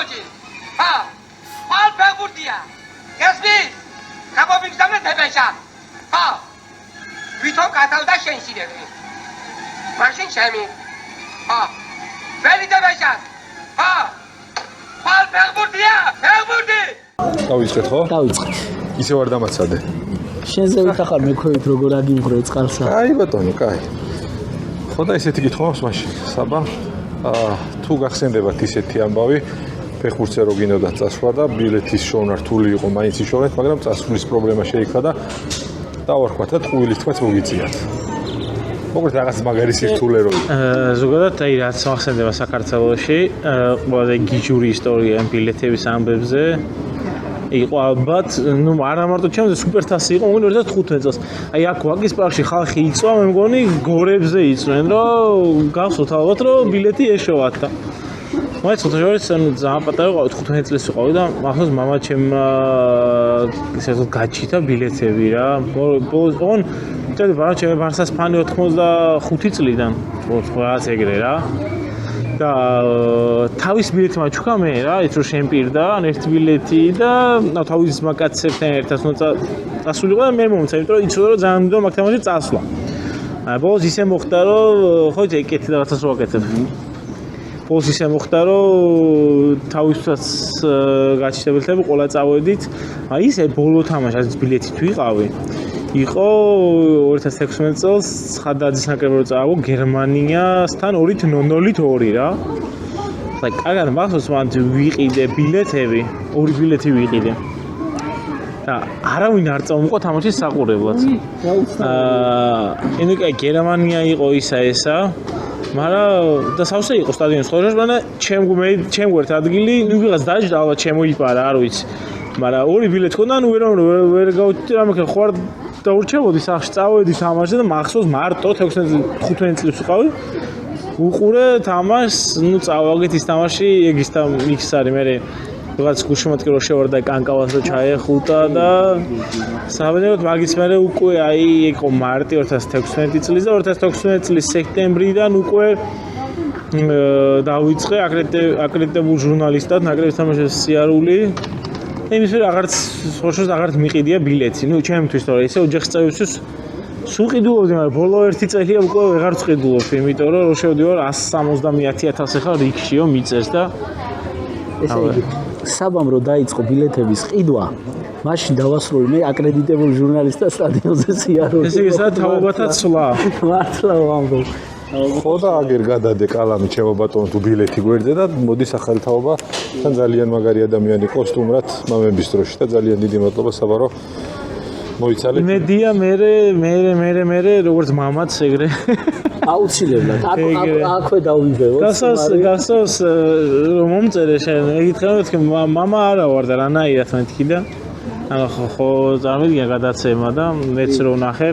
მოჭი. ხვალ ფეხბურთია. გესმის? გამომიგზავნე თებეშა. ვითომ გათავდა შენ სირები. მაშინ ჩემი. ველი თებეშა. ხვალ ფეხბურთია, ფეხბურთი. დავიწყეთ ხო? დავიწყეთ. ისევ არ დამაცადე. შენზე ვითხარ მექვევით როგორ აგიმღრე წყალსა. კაი ბატონო, კაი. ხო და ისეთი კითხავს მაშინ. საბა თუ გახსენდებათ ისეთი ამბავი, ფეხბურთზე რო გინოდა წასვლა და ბილეთის შოვნა რთული იყო, მაინც იშოვეთ, მაგრამ წასვლის პრობლემა შეიქვა და დავარქვათ და ტყუილის თქმაც მოგიწიათ. მოკლედ რაღაც მაგარი სირთულე რო იყო. ზოგადად აი რაც მახსენდება საქართველოში, ყველაზე გიჟური ისტორია ბილეთების ამბებზე იყო ალბათ, ну არა მარტო ჩემზე სუპერთასი იყო, მგონი 2015 წელს. აი აქ ვაკის პარკში ხალხი იწვა, მე მგონი გორებზე იწვენ, რომ გავსოთ ალბათ, რომ ბილეთი ეშოვათ და მაინც ოთხჯერს ძალიან პატარა ვიყავი, 15 წლის ვიყავი და ახლა მამა ჩემმა ისე ვთქვათ გაჩიტა ბილეთები რა. ოღონ წელი ბარა ჩემი ბარსას ფანი 85 წლიდან, რაღაც ეგრე რა. და თავის ბილეთი მაჩუქა მე რა, ის რომ შემპირდა, ერთი ბილეთი და თავის მაკაცებთან ერთად წასულიყო და მე მომცა, იმიტომ რომ იცოდა რომ ძალიან მინდოდა მაგ თამაში წასვლა. ბოლოს ისე მოხდა რომ ხო იცი ეკეთი რაღაცას რო აკეთებ. ბოლოს ისე მოხდა რომ თავისთვისაც გაჩიტებელთები ყველა წავედით. აი ისე ბოლო თამაშს ბილეთით ვიყავი. იყო 2016 წელს ცხადაძის ნაკრები რო წააგო გერმანიასთან 2-0 რა. და კარგად მახსოვს მან ვიყიდე ბილეთები, ორი ბილეთი ვიყიდე. და არავინ არ წამოყვა თამაშის საყურებლად. ინუ კაი გერმანია იყო ესა. მაგრამ და სავსე იყო სტადიონის ხოლმე, მაგრამ ჩემ გვერდ ადგილი, ნუ ვიღაც დაიჭდა, ალბათ შემოიპარა, არ ვიცი. მაგრამ ორი ბილეთი ქონდა, ნუ ვერ გავუჩიტე რამე ხარ დაურჩებოდი სახში წავედი თამაშზე და მახსოვს მარტო 15 წლის ვიყავი. უყურე თამაშს, ნუ წავაგეთ ის თამაში, ეგ ის არის მე რაღაც გუშინათკი რო შევარდა კანკავას რო ჩაეხუტა და საბედნიეროდ მაგის მერე უკვე აი იყო მარტი 2016 წლის და 2016 წლის სექტემბრიდან უკვე დავიწყე აკრედიტებულ ჟურნალისტად ნაკრების თამაშის სიარული. იმის ვერ აღარც ხოშოს აღარც მიყიდია ბილეთი. ნუ ჩემთვის თორე ისე ოჯახის წევრისთვის სულ ყიდულობდი, მაგრამ ბოლო 1 წელია უკვე ვეღარ ვყიდულობ, იმიტომ რომ რო შევდივარ 170.000 ახლა რიგშიო მიწეს და ესე იგი საბამ რო დაიწყო ბილეთების ყიდვა, მაშინ დავასრულე მე აკრედიტებულ ჟურნალისტად სტადიონზე სიარული. ესე იგი სადაც თაობათა ცვლა. მართლა ვამბობ. ხო და აგერ გადადე კალამი ჩემო ბატონო თუ ბილეთი გვერდზე და მოდის ახალი თაობა თან ძალიან მაგარი ადამიანი იყო სტუმრად მამების დროში და ძალიან დიდი მადლობა საბარო მოიცალეთ. იმედია მე როგორც მამაც ეგრე აუცილებლად აქვე დავიბევო. გასავს რომ მომწერე შენ ეკითხები მამა არა ვარ და რანაირად მეთქი და ხო წარმოვიდგინე გადაცემა და მეც რო ნახე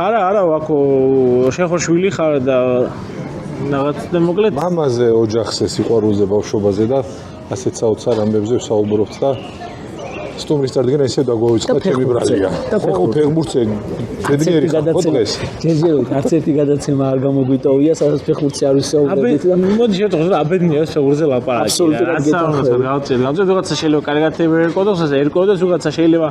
არა ვაკო შენ ხო შვილი ხარ და რაღაც და მოკლედ მამაზე ოჯახზე სიყვარულზე ბავშვობაზე და ასეთ საოცარ ამბებზე ვსაუბრობთ და სტუმრის წარდგენა ისე დაგვაუწყდა ჩემი ბრალია. ხო ფეხბურთზე ბედნიერი ხარ დღეს. ჯერჯერობით არც ერთი გადაცემა არ გამოგვიტოვია, სადაც ფეხბურთზე არ ვისაუბრებდით და მოდი შევთხოვოთ აბედნიერს ფეხბურთზე ლაპარაკი. აბსოლუტურად გავწევთ რაღაცა შეიძლება კარგად ვერ ეკოდოს, ასე ერკოდოს, რაღაცა შეიძლება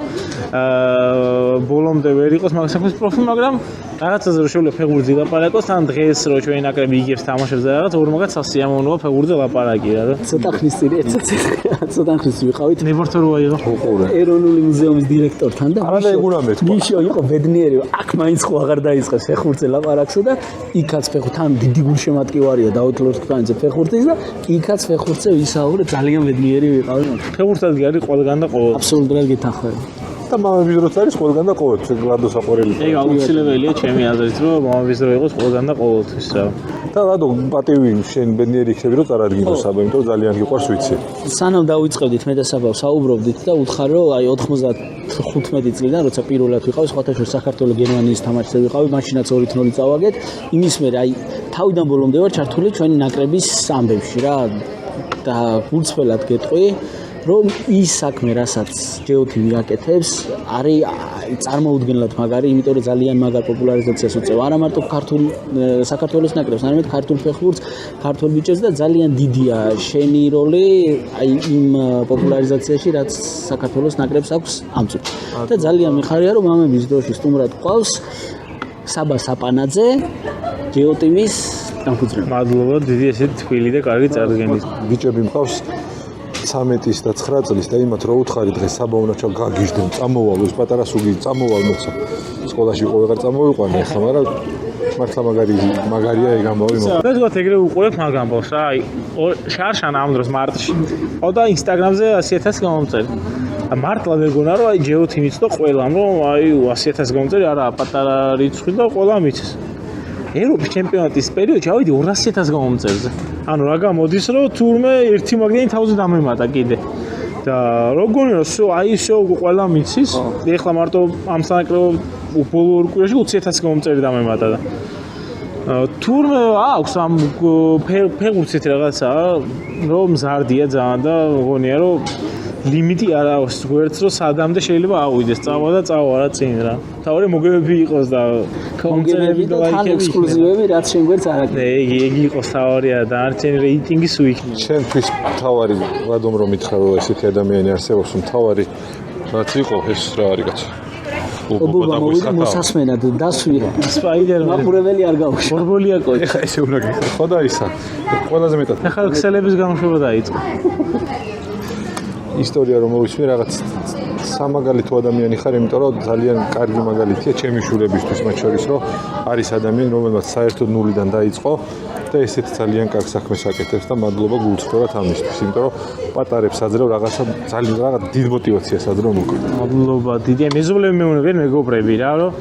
ბოლომდე ვერ იყოს მაგ საქმის პროფი, მაგრამ რაღაცაზე რომ შეიძლება ფეხბურთზე ლაპარაკოს, ან დღეს რო ჩვენი ნაკრები იგებს თამაშებს და რაღაც ორ მაგაც სასიამოვნოა ფეხბურთზე ლაპარაკი რა. ცოტა ხნის წინ ცოტა ხნის ვიყავით. ნებართო როა იყო. ეროვნული მუზეუმის დირექტორთან და არა და ეგუნა მეთქვა. მიშო იყო ბედნიერი, აქ მაინც ხო აღარ დაიწყეს ფეხბურთზე ლაპარაკსო და იქაც ფეხბურთთან დიდი გულშემატკივარია დავით ლორთქანიძე ფეხბურთის და იქაც ფეხბურთზე ვისაუბრე ძალიან ბედნიერი ვიყავი. ფეხბურთად არის ყველგან და ყოველ. აბსოლუტურად გეთანხმები. და მამების დროც არის ყველგან და ყოველთვის გლადოს აყურებელი. ეგ აუცილებელია ჩემი აზრით, რომ მამების დრო იყოს ყველგან და ყოველთვის რა. და რადო პატივი შენ ბედნიერი იქნები რომ წარადგინო საბა, იმიტომ რომ ძალიან გიყვარს ვიცი. სანამ დავიწყებდით მე და საბავ საუბრობდით და უთხარ რომ აი 95 წლიდან როცა პირველად ვიყავი სხვათა შორის საქართველოს გერმანიის თამაშზე ვიყავი, მაშინაც 2-0 წავაგეთ. იმის მერე აი თავიდან ბოლომდე ვარ ჩართული ჩვენი ნაკრების ამბებში რა და გულწრფელად გეტყვი რომ ის საქმე, რასაც ჯეოთიმი აკეთებს, არის წარმოუდგენლად მაგარი, იმიტომ რომ ძალიან მაგარ პოპულარიზაციას უწევს. არა მარტო ქართულ საქართველოს ნაკრებს, არამედ ქართულ ფეხბურთს, ქართულ ბიჭებს და ძალიან დიდია შენი როლი აი იმ პოპულარიზაციაში, რაც საქართველოს ნაკრებს აქვს ამ წუთში. და ძალიან მიხარია, რომ ამების დროში სტუმრად ყავს საბა საპანაძე, ჯეოტიმის დამფუძნებელი. მადლობა, დიდი ესეთი თბილი და კარგი წარდგენით. ბიჭები მყავს 13-ის და 9 წლის და იმათ რო უთხარი დღეს საბა უნდა ჩაგაგიჟდნენ, წამოვალო ეს პატარა სუგი, წამოვალ მოცა. სკოლაში ყო ვეღარ წამოვიყვანე ახლა, მაგრამ მართლა მაგარია ეგ ამბავი მოხდა. და ზოგადად ეგრე უყურებ მაგ ამბავს რა, აი შარშან ამ დროს მარტში. ყო და Instagram-ზე 100.000 გამომწერი. მართლა მეგონა რომ აი ჯეოთიმიც და ყველამ რომ აი 100.000 გამომწერი არა პატარა რიცხვი და ყველამ იცის. ევროპის ჩემპიონატის პერიოდში ავიდი 200.000 გამომწერზე. ანუ რა გამოდის რომ თურმე ერთი მაგდენი თავზე დამემატა კიდე. და როგორი რომ აი ისო ყველამ იცის. ეხლა მარტო ამ სანაკრებო ბოლო ორ კვირაში 20.000 გამომწერი დამემატა და თურმე აქვს ამ ფეხბურთით რაღაცა რომ მზარდია ძალიან და მგონია რომ ლიმიტი არ აქვს გვერდს რომ სადამდე შეიძლება ავიდეს წავა და წავა რა წინ რა. თავი მოგებები იყოს და კონგერები და თან ექსკლუზივები რაც შენ გვერდს არ აქვს. ეგ იყოს თავარია და არჩენ რეიტინგი სუიქნი. ჩემთვის თავარი რადომ რომ მითხრა რომ ესეთი ადამიანი არსებობს, თავარი რაც იყო ეს რა არის კაცო. ობობა მოვიდა მოსასმენად დასვი. სპაიდერმენი. მაყურებელი არ გაუშვი. ბორბოლიაკო. ეხა ესე უნდა გიხარ. ხო და ისა. ყველაზე მეტად. ეხლა ქსელების გამოშვება დაიწყო. ისტორია რომ მოვისმე რაღაც სამაგალითო ადამიანი ხარ, იმიტომ რომ ძალიან კარგი მაგალითია ჩემი შულებისთვის, მათ შორის რომ არის ადამიანი, რომელმაც საერთოდ ნულიდან დაიწყო და ესეთ ძალიან კარგ საქმეს აკეთებს და მადლობა გულწრფელად ამისთვის, იმიტომ რომ პატარებს აძლევ რაღაცა ძალიან რაღაც დიდ мотиваციას აძლევ მოკლედ. მადლობა დიდი. მეზობლები მეუბნებიან მეგობრები რა, რომ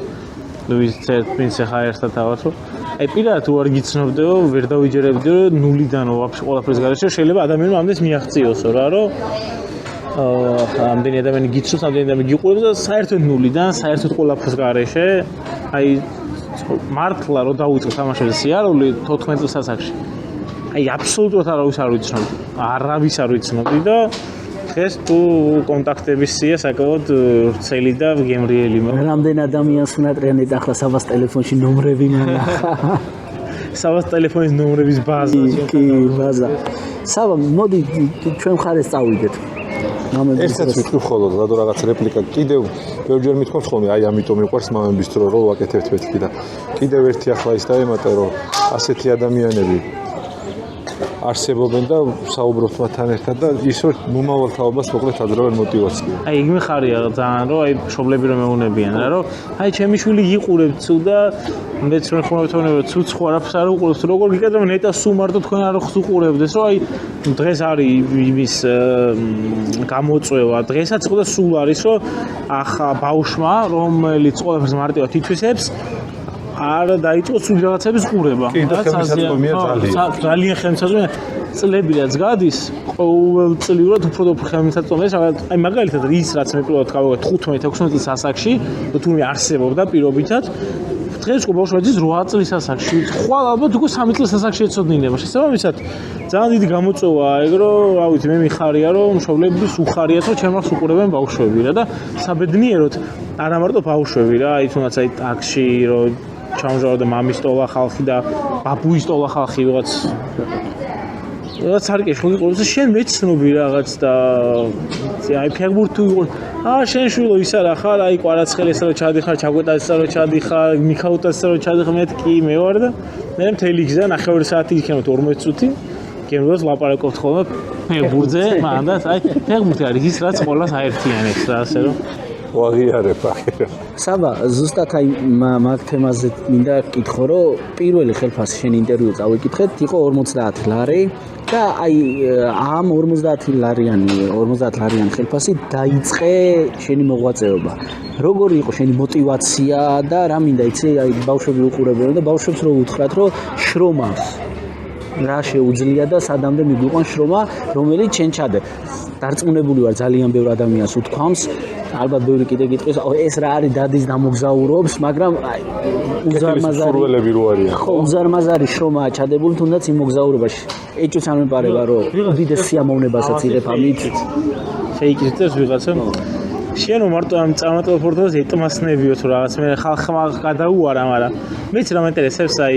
ლუის ცერტინს ახლა ერთად ავართ. აი პირადად თუ არ გიცნობდეო, ვერ დავიჯერებდეო ნულიდან ვაფშე ყველაფერს გარეშე შეიძლება ადამიანმა ამდენს მიაღწიოსო რა, რომ ამდენი ადამიანი გიცნობს, ამდენი ადამიანი გიყურებს და საერთოდ ნულიდან, საერთოდ ყველაფერს გარეშე, აი მართლა რომ დავიწყო თამაშებზე სიარული 14 წელს ასაკში. აი აბსოლუტურად არავის არ ვიცნობდი. არავის არ ვიცნობდი და დღეს თუ კონტაქტების სია საკმაოდ ვრცელი და გემრიელი მაქვს. რამდენ ადამიანს უნატრიანეთ ახლა საბას ტელეფონში ნომრები მანახა. საბას ტელეფონის ნომრების ბაზა. კი, ბაზა. საბა, მოდი ჩვენ მხარეს წავიდეთ. ერთად ვიტყვი ხოლოდ, რადგან რაღაც რეპლიკა კიდევ ბევრჯერ მithქვამს ხოლმე, აი ამიტომ მიყვარს მამების დრო რო ვაკეთებთ მეთქი და კიდევ ერთი ახლა ის დაემატა რომ ასეთი ადამიანები არსებობენ და საუბრობთ მათთან ერთად და ის რომ მომავალ თაობას მოკლედ აძლევენ мотиваციას. აი ეგ მიხარია ძალიან რომ აი მშობლები რომ მეუნებიან რა რომ აი ჩემი შვილი იყურებთ თუ და მეც რომ ხმოვთონებო თუ სხვა არაფერს არ უყურებთ როგორ გიკეთებ რომ ნეტა სულ მარტო თქვენ არ უყურებდეს რომ აი დღეს არის იმის გამოწვევა დღესაც ყო და სულ არის რომ ახლა ბავშვმა რომელიც ყველაფერს მარტივად ითვისებს არ დაიწყო სულ რაღაცების ყურება. და ხელმისაწვდომია ძალიან ხელმისაწვდომია. წლები რაც გადის, ყოველწლიურად უფრო და უფრო ხელმისაწვდომია. აი მაგალითად ის რაც მე პირველად გავიგე 15-16 წლის ასაკში, თუმცა არსებობდა პირობითად დღეს უკვე ბავშვი 8 წლის ასაკში, ხვალ ალბათ უკვე 3 წლის ასაკში ეცოდინება. შესაბამისად, ძალიან დიდი გამოწვევაა ეგ რომ, რა ვიცი, მე მიხარია რომ მშობლების უხარიათ რომ ჩემს უყურებენ ბავშვები რა და საბედნიეროდ არა მარტო ბავშვები რა, აი თუნდაც აი ტაქსში რომ ჩამჟავდა მამის ტოლა ხალხი და ბაბუის ტოლა ხალხი რაღაც არკეში ყურებს და შენ მეცნობი რაღაც და აი ფეხბურთი თუ იყო შენ შვილო ის არა ხარ აი კვარაცხელიესა რომ ჩადიხარ ჩაგვეტასა რომ ჩადიხარ მიქაუტასა რომ ჩადიხარ მეთქი მე ვარ და მე მთელი გზა 9 საათი იქნებოდ 40 წუთი გემროს ლაპარაკობთ ხოლმე ფეხბურთზე მანდაც აი ფეხბურთი არის ის რაც ყველას აერთიანებს რა ასე რომ ვაღიარებ ახლა. საბა, ზუსტად აი მაგ თემაზე მინდა გკითხო, რომ პირველი ხელფასი შენ ინტერვიუ წავიკითხეთ, იყო 50 ლარი და აი ამ 50 ლარიანი ხელფასი დაიწყე შენი მოღვაწეობა. როგორი იყო შენი мотиваცია და რა მინდა იცი, აი ბავშვები უყურებენ და ბავშვებს რო უთხრათ, რომ შრომა რა შეუძლია და სადამდე მიგვიყვან შრომა, რომელიც შენ ჩადე. დარწმუნებული ვარ ძალიან ბევრ ადამიანს უთქვამს ალბათ ბევრი კიდე გიტყვის ეს რა არის დადის და მოგზაურობს მაგრამ სურველები რო არიან ხო უზარმაზარი შრომაა ჩადებული თუნდაც იმ მოგზაურობაში ეჭვს არ მეპარება რომ უდიდეს სიამოვნებასაც იღებ ამით შეიკითხეს ვიღაცა შენო მარტო ამ წარმატებულ პორტალს ეტმასნებიოთ რომ რაღაც მე ხალხმა გადაუარა მაგრამ მეც რა მაინტერესებს აი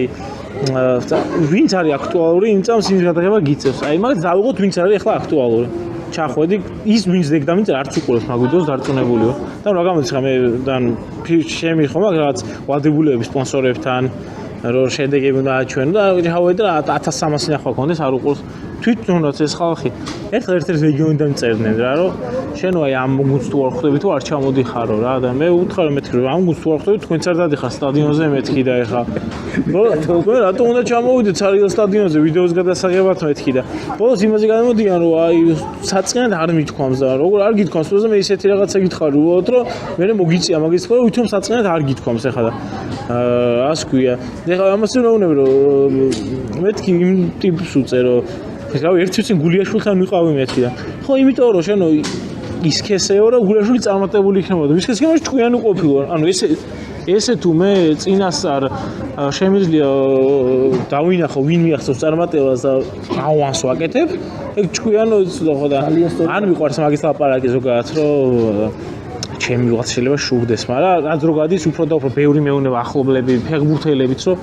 ვინც არის აქტუალური იმ წამს ის გადაღება გიწევს აი მაგას დავიღოთ ვინც არის ახლა აქტუალური ჩახვედი ის ვინც დეგდამით არც უყურებს მაგ ვიდეოს დარწმუნებულიო და რა გამოდის მე და შემი ხომ რაღაც ვალდებულებები სპონსორებთან რომ შედეგები უნდა აჩვენო და ჩავედი რა 1300 ნახვა კონდეს არ უყურს თვითონაც ეს ხალხი ერთ რეგიონიდან წერდნენ რა რომ შენ აი ამ გუნდს თუ არ ხვდები თუ არ ჩამოდიხარო რა და მე უთხრა მეთქი რომ ამ გუნდს თუ არ ხვდები თქვენც არ დადიხარ სტადიონზე მეთქი და ეხა მე რატომ უნდა ჩამოვიდეთ ცარიელ სტადიონზე ვიდეოს გადასაღებად მეთქი და ბოლოს იმაზე გადამოდიან რომ აი საწყინად არ მithქვამს და როგორ არ გithქვამს უბრალოდ მე ისეთი რაღაცა გითხარი უბრალოდ რომ მე მოგიწია მაგის ხო ვითომ საწყინად არ გithქვამს ეხა და ას ქვია ეხა ამას ვეუბნები რომ მეთქი იმ ტიპს უწერო რავი ერთ წუთი გულიაშვილთან ვიყავი მეთქი და ხო იმიტომ რომ შენო ის ქესეო რომ გულიაშვილი წარმატებული იქნებოდა ვის ქესე ჭკვიანი ყოფილო ანუ ესე თუ მე წინასწარ შემიძლია დავინახო ვინ მიახსოვს წარმატებას და აუანს ვაკეთებ ეგ ჭკვიანო ხო და არ მიყვარს მაგის ლაპარაკი ზოგადად რომ ჩემი ვიღაც შეიძლება შურდეს მაგრამ რაც რო გადის უფრო და უფრო ბევრი მეუნება ახლობლები ფეხბურთელებიც რომ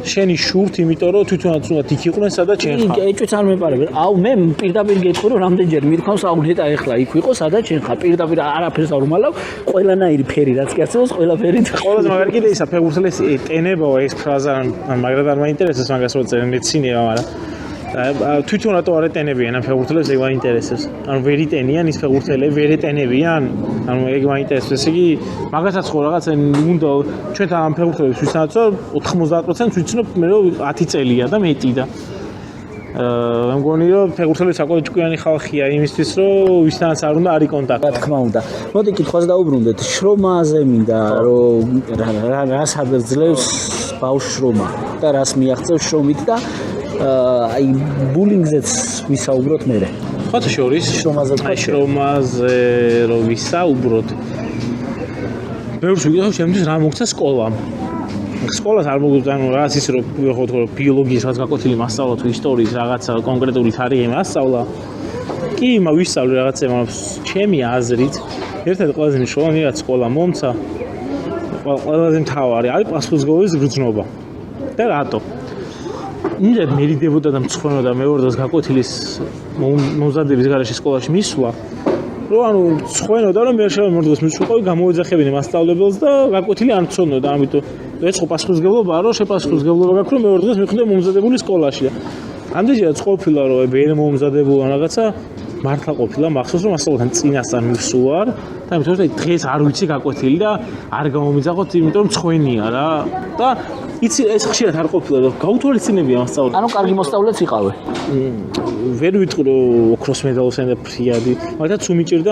შენი შურთ იმიტომ რომ თვითონაც უნდა იქ იყვნენ სადაც შენ ხარ ეჭვიც არ მეპარებ აუ მე პირდაპირ გეტყვი რომ რამდენჯერ მithქვამს აუ ნეტა ეხლა იქ ვიყო სადაც შენ ხარ პირდაპირ არაფერს არ უმალავ ყველანაირი ფერი რაც კი არსებობს ყველაფერი ყველაზე მაგარი კიდე ისა ფეხბურთელის ტენებაო ეს ფრაზა მაგრამ არ მაინტერესებს მაგას რო წერენ მეცინება მაგრამ თვითონ რატო არ ეტენებიან ამ ფეხბურთელებს ეგ მაინტერესებს ანუ ვერ იტენიან ის ფეხბურთელები ვერ ეტენებიან ანუ ეგ მაინტერესებს ესე იგი მაგასაც ხო რაღაცა უნდა ჩვენთან ამ ფეხბურთელებს ვისთანაც 90% ვიცნობ მე რომ 10 წელია და მეტი და მე მგონი რომ ფეხბურთელები საკუთარი ჭკვიანი ხალხია იმისთვის რომ ვისთანაც არ უნდა არის კონტაქტი რა თქმა უნდა მოდი კითხვას დაუბრუნდეთ შრომაზე მინდა რომ რას აძლევს ბავშვ შრომა და რას მიაღწევს შრომით და აი ბულინგზეც ვისაუბროთ მე. ხოთა შორის შრომაზე რომ ვისაუბროთ. ბევრს ვიგებ შემდის რა მოგცა სკოლამ. სკოლას არ მოგწევს ანუ რაღაც ის რომ ვიხოთ რომ ბიოლოგიის რაც გაკვეთილი მასწავლა თუ ისტორიის რაღაცა კონკრეტული თარიღი მასწავლა. კი მა ვისწავლე რაღაცა ჩემი აზრით ერთ-ერთი ყველაზე მნიშვნელოვანი რაც სკოლა მომცა ყველაზე მთავარი არის პასუხისმგებლობის გრძნობა. და რატო? იმედ მერიდებოდა და მწვენოდა მეორდას გაკვეთილის მომზადების გარეშე სკოლაში მისვლა რომ ანუ მწვენოდა რომ მე შემოვიდოს მისვლა გამოეძახებინე მასწავლებელს და გაკვეთილი არ მწვენოდა ამიტომ ეს ხო პასუხისმგებლობაა რომ შეპასუხისმგებლობა გაქვს რომ მეორდას მიხვდე მომზადებული სკოლაში და ამდენჯერაც ყოფილა რომ ვერ მომზადებულა რაღაცა მართლა ყოფილა მახსოვს რომ მასწავლებელთან წინასწარ მივსულა და ამიტომ დღეს არ ვიცი გაკვეთილი და არ გამომიძახოთ იმიტომ რომ მწვენია რა და იცი ეს ხშირად არ ყოფილა რომ გაუთვალისწინებია მასწავლებელი. ანუ კარგი მოსწავლეც იყავე. ვერ ვიტყვი რომ ოქროს მედალს ენდა ფრიადი, მაგრამ თუ მიჭირდა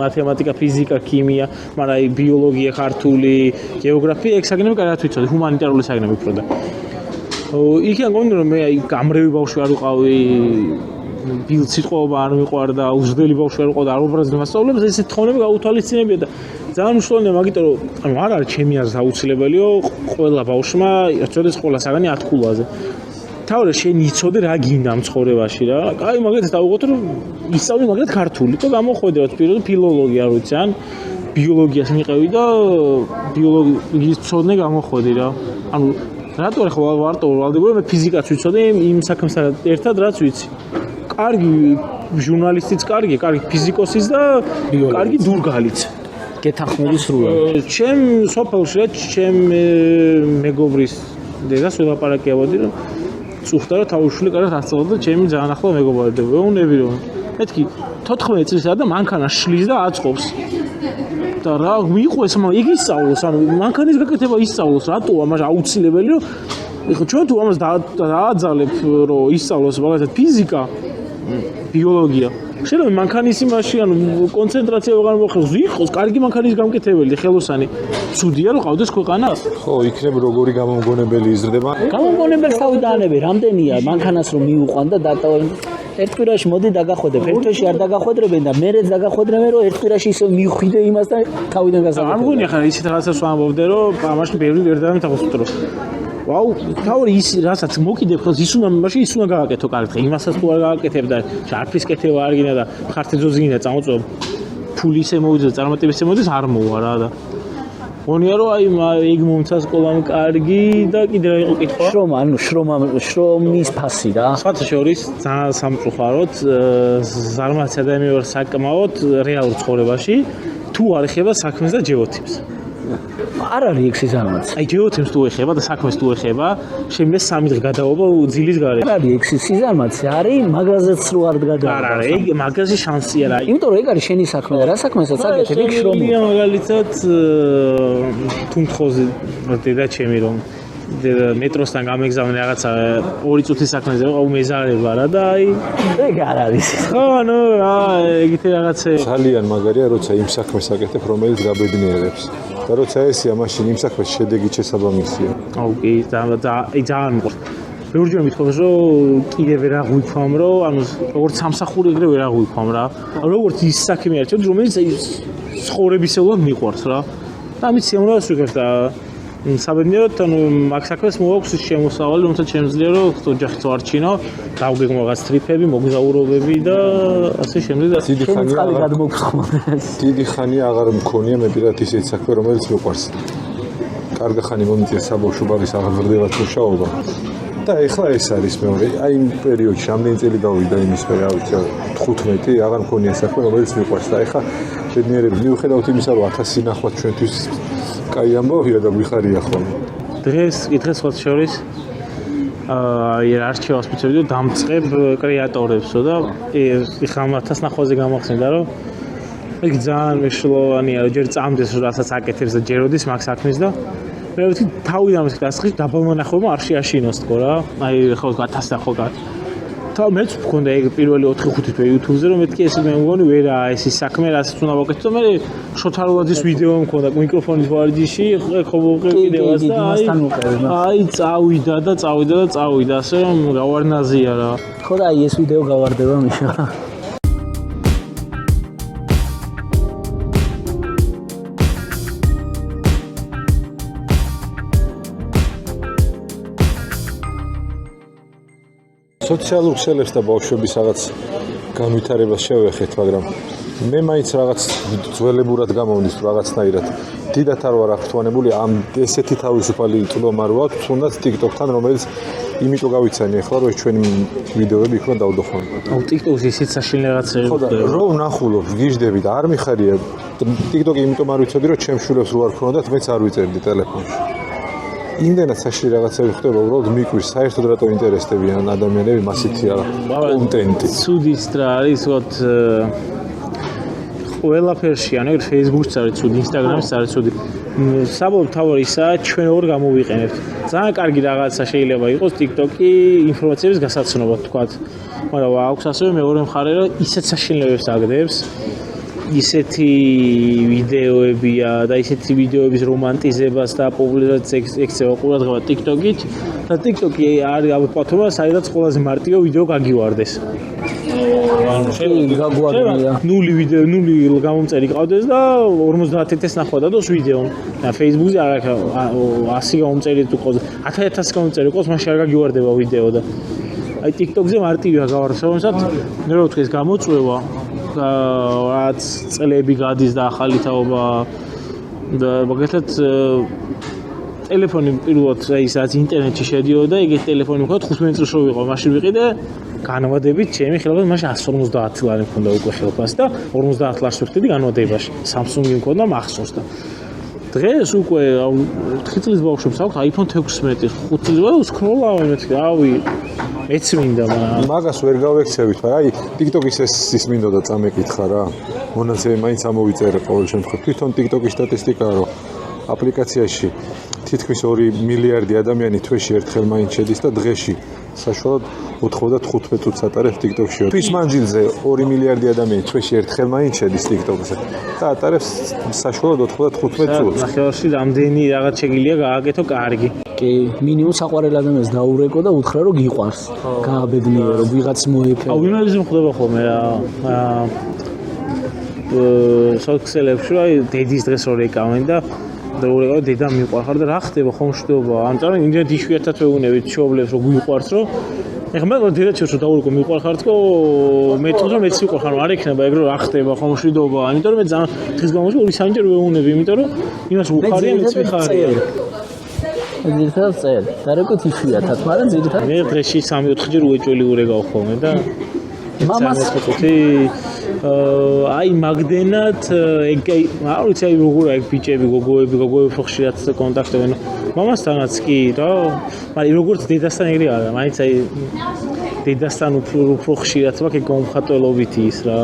მათემატიკა, ფიზიკა, ქიმია, მაგრამ აი ბიოლოგია, ქართული, გეოგრაფია, ეგ საგნები კარგად ვიცოდი, ჰუმანიტარული საგნები უფრო და. იქიდან გონდა რომ მე აი გამრევი ბავშვი არ ვიყავი, ბილციტყობა არ მიყვარდა, უზრდელი ბავშვი არ ვიყავ და არ ვუბრალდი მასწავლებლებს, ესეთ თხოვნები გაუთვალისწინებია და ძალიან მნიშვნელოვანია მაგიტომ რომ ანუ არ არის ჩემი აზრით აუცილებელიო ყველა ბავშვმა იცოდეს ყველა საგანი 10 ქულაზე. თავი შენ იცოდე რა გინდა ამ ცხოვრებაში რა. აი მაგათ დავუღოთ რომ ისწავლე მაგათ ქართული და გამოხვედი რა პირდაპირ ფილოლოგია არ ვიცი ან ბიოლოგიას მიყევი და ბიოლოგიის მცოდნე გამოხვედი რა. ანუ რატო ხო ვარტო ვალდებულება მე ფიზიკაც ვიცოდე იმ საქმესთან ერთად რაც ვიცი. კარგი ჟურნალისტიც კარგი ფიზიკოსიც და კარგი დურგალიც. გეთანხმები სრულად. ჩემ სოფელში ჩემ მეგობრის დედას ველაპარაკებოდი რომ წუხდა რომ თავისუფლი კარგად ასწავლდა და ჩემი ძალიან ახლა მეგობარი ვეუბნები რომ მეთქი 14 წელია და მანქანა შლის და აწყობს. და რა მიყვეს იქ ისწავლოს ანუ მანქანის გაკეთება ისწავლოს რატო ამას აუცილებელი რომ ეხლა ჩვენ თუ ამას დააძალებ რომ ისწავლოს მაგალითად ფიზიკა ბიოლოგია შეიძლება მანქანის იმაში ანუ კონცენტრაცია ვეღარ მოხდეს იყოს კარგი მანქანის გამკეთებელი ხელოსანი ცუდია რომ ყავდეს ქვეყანა ხო იქნებ როგორი გამომგონებელი იზრდება გამომგონებელს თავი დაანები რამდენია მანქანას რომ მიუყვან და დატოვენ ერთ კვირაში მოდი დაგახვედრებ. ერთ თვეში არ დაგახვედრებენ და მერეც დაგახვედრებენ, რომ ერთ კვირაში ისე მივხვიდე იმას და თავიდან გასაგებია. არ მგონია ხარ ისეთ რაღაცას ვამბობდე, რომ ამაში ბევრი ვერ დამეთახოსოთ რომ ვაუ, თავი ის რასაც მოკიდებ ხოლმე ის უნდა მაშინ ის უნდა გააკეთო კარგად. იმასაც თუ არ გააკეთებ და არფის კეთება არ გინდა და ხართეძოზე გინდა წამოწო ფული ისე მოვიძე, წარმატება ისე მოდის არ მოვა რა და გონია რომ აი ეგ მომცა სკოლამ კარგი და კიდე რა იყო კითხვა? შრომის ფასი რა. სხვათა შორის ძალიან სამწუხაროდ ზარმაცია და მე ვარ საკმაოდ რეალურ ცხოვრებაში თუ არ ეხება საქმეს და ჯეოთიმს. არ არის ეგ სიზარმაცე. აი ჯეოთიმს თუ ეხება და საქმეს თუ ეხება, შემიძლია 3 დღე გადაობა ძილის გარეთ. არ არის ეგ სიზარმაცე, არის მაგაზეც რო არ გადავა. არ არის, ეგ მაგაზი შანსია რა. იმიტომ რომ ეგ არის შენი საქმე და რა საქმესაც აკეთებ იქ შრომია. მაგალითად თუ მხოზე დედა ჩემი რომ მეტროსთან გამეგზავნე რაღაცა 2 წუთის საქმეზე რომ მეზარება რა და აი ეგ არ არის. ხო ნუ რა ეგეთი რაღაცე ძალიან მაგარია როცა იმ საქმეს აკეთებ რომელიც გაბედნიერებს და როცა ესია მაშინ იმ საქმეს შედეგი შესაბამისია. აუ კი ძალიან მოყვა. ბევრჯერ მithქვამს რომ კიდე ვერ აღვიქვამ რომ ანუ როგორც სამსახური ეგრე ვერ აღვიქვამ რა. როგორც ის საქმე არის რომელიც ცხოვრებისეულად მიყვარს რა. და ამით სიამოვნებას ვიღებ და საბედნიეროდ ანუ მაგ საქმეს მოაქვს ის შემოსავალი რომელსაც შემიძლია რომ ოჯახიც ვარჩინო, დავგეგმო რაღაც ტრიფები, მოგზაურობები და ასე შემდეგ და დიდი ხანია აღარ მქონია მე პირადად ისეთი საქმე რომელიც მიყვარს. კარგი ხანი მომიწია საბავშვო ბაღის აღარ ვრდევათ მუშაობა. და ეხლა ეს არის მეორე. აი იმ პერიოდში ამდენი წელი გავიდა იმის მე რა ვიცი 15 აღარ მქონია საქმე რომელიც მიყვარს და ეხლა ბედნიერები მიუხედავთ იმისა რომ 1000 ნახვაც ჩვენთვის კაი ამბავია და გვიხარია ხოლმე. დღეს კითხეს სხვა შორის აი არჩევას მიწევდი და დამწყებ კრეატორებსო და ეხლა 1000 ნახვაზე გამახსენდა რომ ეგ ძალიან მნიშვნელოვანია ჯერ წამდეს რასაც აკეთებს და ჯეროდის მაგ საქმეს და მე ვთქვი თავიდან დასხის დაბალმონახულმა არ შეაშინოს თქო რა აი ხო 1000 ნახო კაც და მეც მქონდა ეგ პირველი 4-5 თვე YouTube-ზე რომ მეთქი ეს მე მგონი ვერა ეს ის საქმე რასაც უნდა ვაკეთო მე შოთაროვაძის ვიდეო მქონდა მიკროფონის ვარჯიში ხო კიდევაც და აი წავიდა ასე რომ გავარნაზია რა ხო და აი ეს ვიდეო გავარდება მიშა სოციალურ ქსელებს და ბავშვების რაღაც განვითარებას შევეხეთ, მაგრამ მე მაინც რაღაც ძველებურად გამოვდის რაღაცნაირად. დიდად არ ვარ აღფრთოვანებული ამ ესეთი თავისუფალი წვდომა რო აქვს, თუნდაც TikTok-თან, რომელიც იმიტომ გავიცანი ახლა, რომ ჩვენი ვიდეოები იქ უნდა დავდოხმო. აუ TikTok-ზე ისეთ საშინელი რაღაცები ხო და რო ვნახულობ, გიждდები და არ მიხარია. TikTok-ი იმიტომ არ ვიცოდი, რომ ჩემ შულებს რო არ ქონოდათ, მეც არ ვიწერდი ტელეფონში. იმდენად საშიში რაღაცები ხდება, უბრალოდ მიკვირს, საერთოდ რატო ინტერესდებიან ადამიანები მასეთი კონტენტი. ცუდი სტრა არის, ვთქვათ, ყველაფერში, ანუ Facebook-ში არის ცუდი, Instagram-ში არის ცუდი. საბოლოო თავი ისაა, ჩვენ როგორ გამოვიყენებთ. ძალიან კარგი რაღაცა შეიძლება იყოს TikTok-ი ინფორმაციების გასაცნობად, ვთქვათ. მაგრამ აქვს ასევე მეორე მხარე, რომ ისეთ საშინელებებს აგდებს. ისეთი ვიდეოებია და ისეთი ვიდეოების რომანტიზებას და პოპულარიზაციას ექცევა ყურადღება TikTok-ით და TikTok-ი არის ალბათ პლატფორმა, სადაც ყველაზე მარტივი ვიდეო გაგივარდეს. გაგვარდია. 0 ვიდეო, 0 გამომწერი ყავდეს და 50000 ნახვა დადოს ვიდეო. და Facebook-ზე არ აქვს 100 გამომწერი თუ ყავს 10000 გამომწერი ყავს, მაშინ არ გაგივარდება ვიდეო და აი TikTok-ზე მარტივია გავარდეს, რომელსაც მე რა ვთქვი ეს გამოწვევა რაც წლები გადის და ახალი თაობა და მაგალითად ტელეფონი პირველად აი სადაც ინტერნეტში შედიოდა, ეგეთი ტელეფონი მქონდა 15 წელს რო ვიყო, მაშინ ვიყიდე განვადებით ჩემი ხელფასი მაშინ 150 ლარი მქონდა უკვე ხელფასი და 50 ლარს ვიხდიდი განვადებაში. Samsung-ი მქონდა მახსოვს და დღეს უკვე 4 წლის ბავშვებს აქვს iPhone 16, 5 წლის ბავშვს სკროლავენ მეთქი, რავი მეც მინდა მაგრამ მაგას ვერ გავექცევით, მაგრამ აი TikTok-ის ის მინდოდა წამეკითხა რა. მონაცემი მაინც ამოვიწერე ყოველ შემთხვევაში. თვითონ TikTok-ის სტატისტიკაა, რომ აპლიკაციაში თითქმის 2 მილიარდი ადამიანი თვეში ერთხელ მაინც შედის და დღეში საშუალოდ 95 წუთს ატარებს TikTok-ში. თვის მანძილზე 2 მილიარდი ადამიანი თვეში ერთხელ მაინც შედის TikTok-ზე და ატარებს საშუალოდ 95 წუთს. ნახევარში რამდენი რაღაც შეგიძლია გააკეთო კარგი. კი, მინიმუმ საყვარელ ადამიანს დაურეკო და უთხრა რომ გიყვარს. გააბედნიერო, ვიღაც მოიფე. აუ ვინმე ხდება ხოლმე რა. სოციალებში რა დედის დღეს რო ეკავენ და დაურეკავ დედა მიყვარხარ და რა ხდება ხომშტობა. ამიტომ იმდენად იშვიათად ვეუბნებით მშობლებს რომ გიყვარს რომ ეხლა მე დედა ჩემს რო დაურეკო მიყვარხართო მე თვითონ რომ მეც ვიყვარხარ არ ექნება ეგ რო რა ხდება ხომშტობა. ამიტომ რომ მე ძალიან დღის განმავლობაში 2-3 ჯერ ვეუბნები, იმიტომ რომ იმას უხარია მეც ვიხარია. ძირითადად წერ. დარეკოთ იშვიათად, მაგრამ ძირითადად მე დღეში 3-4 ჯერ უეჭველი ურეკავ ხოლმე და მამას აი მაგდენად ეგ არ ვიცი აი როგორ აი ბიჭები გოგოები ხშირად კონტაქტებენ მამასთანაც კი რა მაგრამ როგორც დედასთან ეგრე არა მაინც აი დედასთან უფრო ხშირად მაქვს ეგ გამხატველობითი ის რა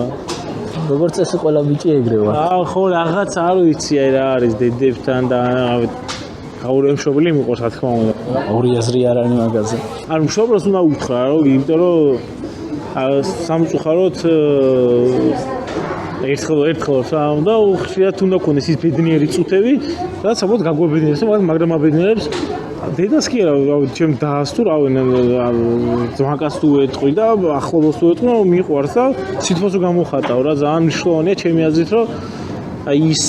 როგორც ეს ყველა ბიჭი ეგრევა ხო რაღაც არ ვიცი აი რა არის დედებთან და გაურემ მშობლი მიყვარს რა თქმა უნდა ორი აზრი არ არის მაგაზე არ მშობლს უნდა უთხრა რომ იმიტომ რომ სამწუხაროდ ერთხელ სამ და ხშირად უნდა ქონდეს ის ბედნიერი წუთები და საბოლოოდ გაგვებედნიერებს მაგრამ აბედნიერებს დედას კი არა ჩემ დას თუ რავენ ძმაკას თუ ეტყვი და ახლობელს თუ ეტყვი რომ მიყვარს და სიტყვას რომ გამოხატავ რა ძალიან მნიშვნელოვანია ჩემი აზრით რომ აი ის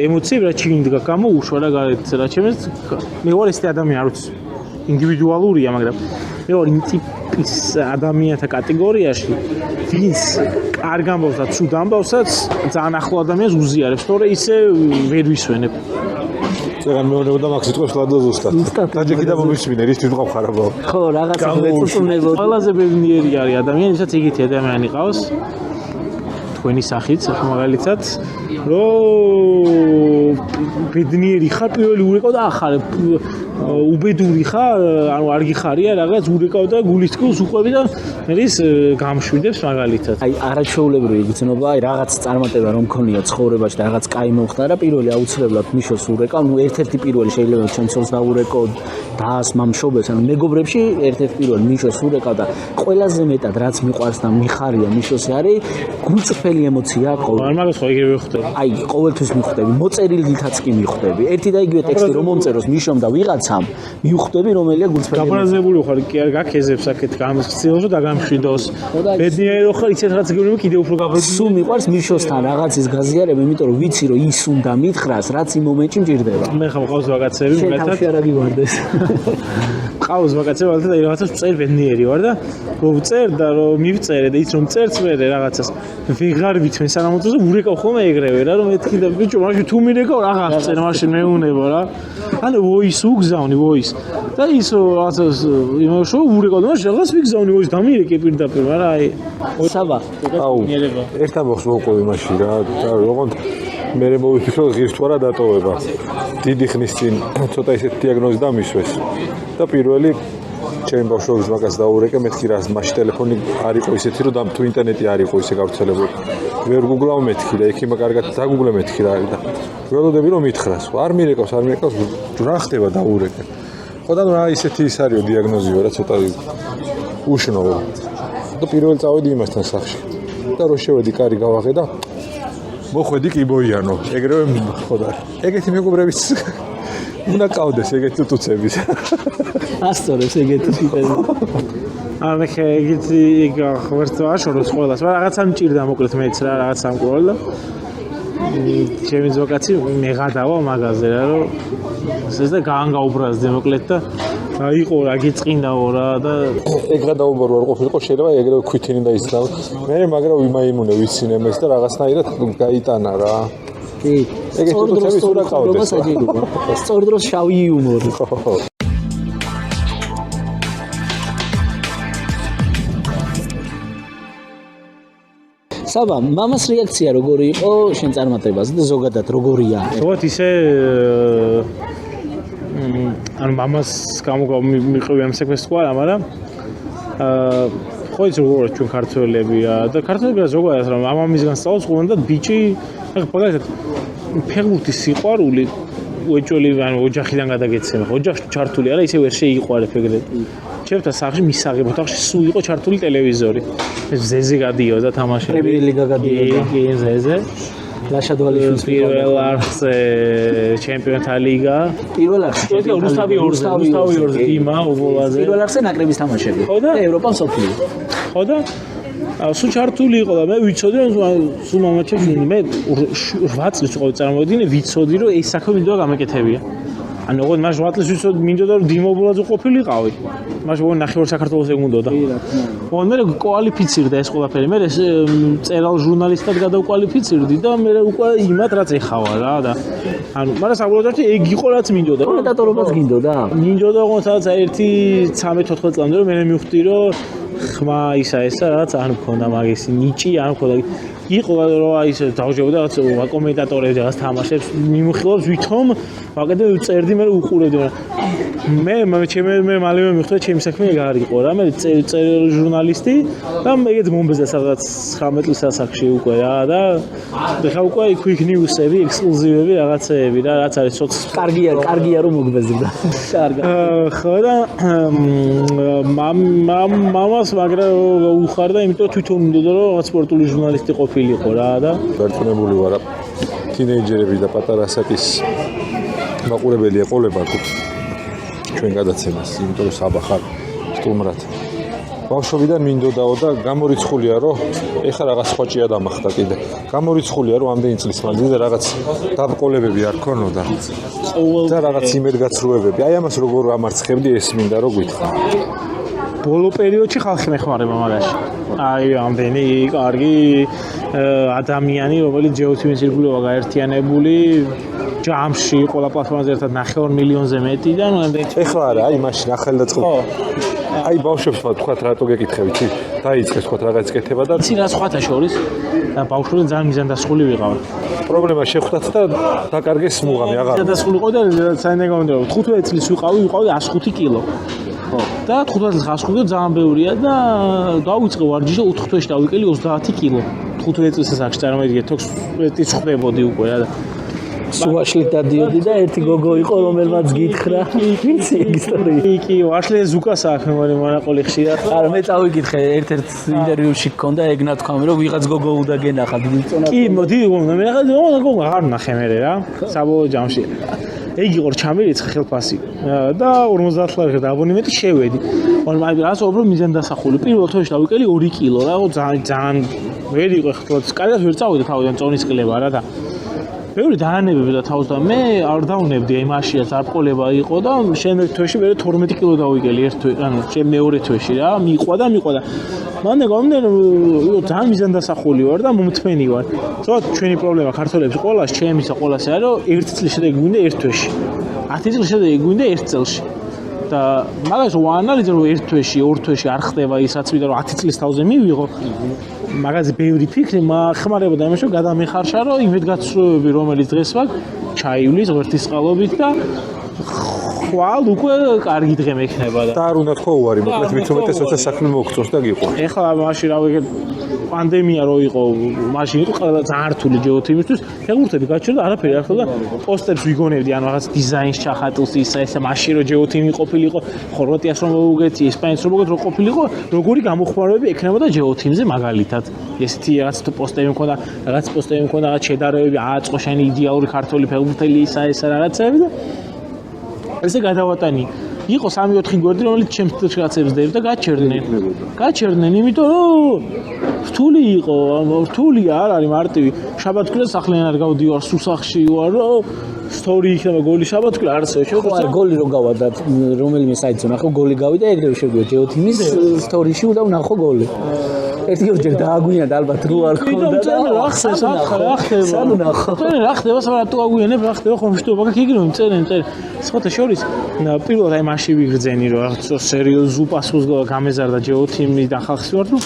ემოციები რა ჩინდგა გამოუშვა რა გარეთ რა ჩემს მე ვარ ეს ადამიანი არ ვიცი ინდივიდუალურია მაგრამ მე ვარ იმ ტიპის ადამიანთა კატეგორიაში ვინც კარგ ამბავს და ცუდ ამბავსაც ძალიან ახლო ადამიანს უზიარებს თორე ისე ვერ ვისვენებ ზოგან მეუბნება მაგ სიტყვას ლადო ზუსტად დაჯექი და მომისმინე ის თვითონ ხარაბო ხო რაღაცა ვეწუწუნებოდ ყველაზე ბედნიერი არის ადამიანი ვისაც ეგეთი ადამიანი ყავს თქვენი სახით მაგალითად რომ ბედნიერი ხარ პირველი ურეკავ და ახარ უბედური ხარ ანუ არ გიხარია რაღაც ურეკავ და გულის თქოს უყვები და მერის გამშვიდებს მაგალითად აი არაჩვეულებრივი გრძნობა აი რაღაც წარმატება რომ მქონია ცხოვრებაში და რაღაც კაი მომხდარა პირველი აუცილებლად მიშოს ურეკავ ნუ ერთ-ერთი პირველი შეიძლება ჩემს ცოლს დაურეკო დას მამშობელს ანუ მეგობრებში ერთ-ერთი პირველი მიშოს ურეკავ და ყველაზე მეტად რაც მიყვარს და მიხარია მიშოსი არის გულწრფელი ემოცია ყოველ არ მაგას ხო იგივე ხვდები აი ყოველთვის მიხვდები მოწერილითაც კი მიხვდები ერთი და იგივე ტექსტი რომ მომწეროს მიშომ და ვიღაცამ მიხვდები რომელია გულწრფელი გაბარაზებული ხარ კი არ გაქეზებს აქეთ გამოსცილოს და დაგამშვიდოს ბედნიერი ხარ იცით რაც გეუბნები კიდე უფრო გაბედნიერი სულ მიყვარს მიშოსთან რაღაცის გაზიარება იმიტომ რომ ვიცი რომ ის უნდა მითხრას რაც იმ მომენტში მჭირდება მე ხომ ყავს ვაკაცები მაგათაც შენ რა გიგვარდეს ყავს ვაკაცები მაგათაც აი რაღაცას წერ ბედნიერი ვარ და რომ წერ და რომ მივწერე და ის რომ წერც მე რაღაცას ვეღარ ვიცმე სანამ მოწესო ურეკავ ხოლმე ეგრევე რა რომ მეთქი და ბიჭო მაშინ თუ მირეკავ რა გახსენ მაშინ მეუნება რა ანუ ვოის უგზავნი ვოის და ის რაღაცას იმაშო ურეკავ და მაშინ რაღაც ვიგზავნი ვოის დამირეკე პირდაპირ მაგრამ აი საბა აუ ერთ ამბავს მოვყვები მაშინ რა და როგორც მე მოვიფიქრო ღირს თუ არა დატოვება დიდი ხნის წინ ცოტა ისეთ დიაგნოზი დამისვეს და პირველი ჩემ ბავშვობის მაგას დაურეკე მეთქი რა მაშინ ტელეფონი არ იყო ისეთი რომ თუ ინტერნეტი არ იყო ისე გავრცელებული ვერ გუგლავ მეთქი და იქ იმა კარგად დაგუგლე მეთქი რა და ველოდები რომ მითხრას არ მირეკავს რა ხდება დაურეკე ხო და რა ისეთი ის არისო დიაგნოზიო რა ცოტა უშნოა და პირველ წავედი იმასთან სახში და რო შევედი კარი გავაღე და მოხვედი კიბოიანო ეგრევე ხო და ეგეთი მეგობრებიც უნდა ყავდეს ეგეთი ტუცების ასწორებს ეგეთი ტიპები ანუ ეგეთი ღმერთო აშოროს ყველას რაღაცა მჭირდა მოკლედ მეც რა რაღაცა მყოლა და ჩემი ზოგაცი მეღადავა მაგაზე რა რომ ეს და გაანგაუბრაზდე მოკლედ და იყო რა გიწყინდაო რა და ეგ გადაუბარო არ ყოფილიყო შეიძლება ეგრევე ქვითინი და ისწავ მე მაგრამ ვიმაიმუნე ვიცინემეს და რაღაცნაირად გაიტანა რა კი ეგეთი ტუცების უნდა ყავდეს სწორ დროს შავი იუმორი ხო საბა მამას რეაქცია როგორი იყო შენ წარმატებაზე და ზოგადად როგორია ზოგადად ისე ანუ მამას გამომიყევი ამ საქმეს თქვა მაგრამ ხო ის როგორ ჩვენ ქართველები და ქართველები ზოგადად რომ მამამისგან სწავლობს ყველგან და ბიჭი ახლა მაგალითად ფეხბურთის სიყვარული უეჭველი ანუ ოჯახიდან გადაგეცემა. ოჯახში ჩართული არა, ისე ვერ შეიყვარებ ეგრეთ. ჩემთან სახლში მის საღებ ოთახში სულ იყო ჩართული ტელევიზორი. ეს ზეზე გადიოდა თამაშები. პრემიერ ლიგა გადიოდა. კი, ზეზე. ლაშადვალიშვილის პირველ არხზე ჩემპიონთა ლიგა. პირველ არხზე რუსთავი 2-ზე დიმა უბოლაზე. პირველ არხზე ნაკრების თამაშები. ხო და ევროპა მსოფლიო. ხო და სულ ჩართული იყო და მე ვიცოდი რომ სულ მომაჩებში მე 8 წლის ვიყავი წარმოვიდგინე ვიცოდი რომ ეს საქმე მინდოდა გამეკეთებია. ანუ ოღონდ მას 8 წლის ვიცოდი მინდოდა რომ დიმობულაძე ყოფილიყავი. მას ოღონდ ნახევარ საქართველოს ეგუნდოდა. ოღონდ მე კვალიფიცირდა ეს ყველაფერი. მე წერალ ჟურნალისტად გადავკვალიფიცირდი და მე უკვე იმათ რაც ეხავა რა და ანუ მაგრამ საბოლოოდ ეგ იყო რაც მინდოდა. კომენტატორობაც გინდოდა? მინდოდა ოღონდ სადაც 13-14 წლამდე რომ მე მივხვდი რომ ხმა ისა ესა რაც არ მქონდა მაგისი ნიჭი არ მქონდა იყო რომ აი ეს დავჟებოდა რაღაც კომენტატორები რაღაც თამაშებს მიმხილავს ვითომ ვაკეთებ წერდი მე უყურებდი მე მალევე მივხვდი ჩემი საქმე ეგ არ იყო რა მე წერილ ჟურნალისტი და ეგეც მომბეზა სადღაც 19 წლის ასაკში უკვე რა და ხა უკვე quick news-ები ექსკლუზივები რაღაცეები რა რაც არის კარგია რომ მოგბეზებდა კარგა ხო და მამას მაგრამ უხარდა იმიტომ თვითონ მინდოდა რომ რაღაც სპორტული ჟურნალისტი ყოფილიყო რა და დარწმუნებული ვარ თინეიჯერები და პატარა ასაკის მაყურებელი ეყოლება ჩვენ გადაცემას იმიტომ რომ საბა ხარ სტუმრად ბავშვობიდან მინდოდაო და გამორიცხულია რომ ეხლა რაღაც სხვა ჭია დამახდა კიდე გამორიცხულია რომ ამდენი წლის მანძილზე რაღაც დაბრკოლებები არ ქონოდა და რაღაც იმედგაცრუებები აი ამას როგორ ამარცხებდი ეს მინდა რომ გითხრა ბოლო პერიოდში ხალხი მეხმარება მაგაში აი ამდენი კარგი ადამიანი რომელიც ჯეოთიმის ირგვლივაა გაერთიანებული ჯამში ყველა პლატფორმაზე ერთად 9 მილიონზე მეტი და ნუ ამდენი ეხლა არა აი მაშინ ახალი დაწყო აი ბავშვებს ვთქვათ რატო გეკითხები ცი დაიწყეს ვთქვათ რაღაც კეთება და ცი რა სხვათა შორის და ბავშვები ძალიან მიზანდასხული ვიყავ პრობლემა შეხვდათ და დაკარგეს მუღამი აღარ მიზანდასხული იყო და საინდეკავდე 15 წლის ვიყავი 105 კილო ხო და 15 წლის 105 ძალიან ბევრია და დავიწყე ვარჯიში 4 თვეში დავიკელი 30 კილო 15 წლის ასაკში წარმოიდგინე თოქს ხდებოდი უკვე რა სუვაშლით დადიოდი და ერთი გოგო იყო რომელმაც გითხრა ვიცი ეგ ისტორია კი ვაშლე ზუკას აქვს მე მონაყოლი ხშირად არა მე წავიკითხე ერთ-ერთ ინტერვიუში გქონდა ეგ ნათქვამი რომ ვიღაც გოგო უნდა გენახა კი მოდი მე რაღაცა გოგო აღარ ნახე მე რა საბოლოო ჯამში ეგ იყო ჩამერიცხა ხელფასი და 50 ლარი და აბონემენტი შევედი მაგრამ რას უბრალოდ მიზანდასახული პირველ თვეში დავიკელი 2 კილო რა ძალიან ვერ იყო ხო კარგად ვერ წავიდა თავიდან წონის კლება რა და ბევრი დაანებები და თავს და მე არ დავნებდი იმაშია ზარბყოლება იყო და შემდეგ თვეში მე 12 კილო დავიკელი ერთ თვე ანუ მეორე თვეში რა მიყვა და მანდ გამომდინარე ძალიან მიზანდასახული ვარ და მომთმენი ვარ ზოგადად ჩვენი პრობლემა ქართველებს ყოველას ჩემისა ყოველას არის რომ 1 წლის შედეგი გვინდა ერთ თვეში 10 წლის შედეგი გვინდა ერთ წელში და მაგას ვაანალიზე რომ ერთ თვეში ორ თვეში არ ხდება ის რაც ვიდა რომ 10 წლის თავზე მივიღო მაგაზე ბევრი ფიქრი ხმარებოდა იმაში რომ გადამეხარშა რომ იმედგაცრუებები რომელიც დღეს მაქვს ჩაივლის ღერთის წყალობით და ხვალ უკვე კარგი დღე მექნება და არ უნდა თქვა უარი მოკლედ მით უმეტესობა საქმე მოგწონს და გიყვარს ეხლა მაშინ რა ვიგებ პანდემია რო იყო მაშინ იყო ყველა ძალიან რთული ჯეოთიმისთვის ფეხბურთები გაჩერდა არაფერი არ ხდება პოსტერს ვიგონებდი ანუ რაღაც დიზაინს ჩახატილს ისა მაშინ რო ჯეოთიმი ყოფილიყო ხორვატიას რომ მოუგეცი ესპანეთს რომ მოუგეთ რო ყოფილიყო როგორი გამოხმარებები ექნებოდა ჯეოთიმზე მაგალითად ესეთი რაღაც პოსტები მქონდა რაღაც პოსტები მქონდა რაღაც შედარებები ააწყო შენი იდეალური ქართული ფეხბურთელი ისა რაღაცები და ესე გადავატანი იყო 3-4 გვერდი რომელიც ჩემს თვალსაჩინო დევს და გაჩერდნენ იმიტომ რომ რთული იყო რთულია არ არის მარტივი შაბათკვირა სახლიდან არ გავდივარ სუსახში ვარ რომ სტორი იქნება გოლი შაბათკვირა არ არის შეგვიძლია გოლი რო გავადა რომელიმე საიტზე ნახო გოლი გავიდა ეგრევე შეგვიძლია ჯეოთიმის სტორიში უნდა ვნახო გოლი ერთ-ერთი დააგვიანა და ალბათ რო არ ქონდა და რა ხდება სანამ აგვიანებ რა ხდება ხომ შტო მაგ იქ რომ წერენ სხვათა შორის პირველად აი მაშინ ვიგრძენი რომ რაღაც სერიოზულ პასუხს გამეზარდა ჯეოთიმი და ხალხის ვარ რომ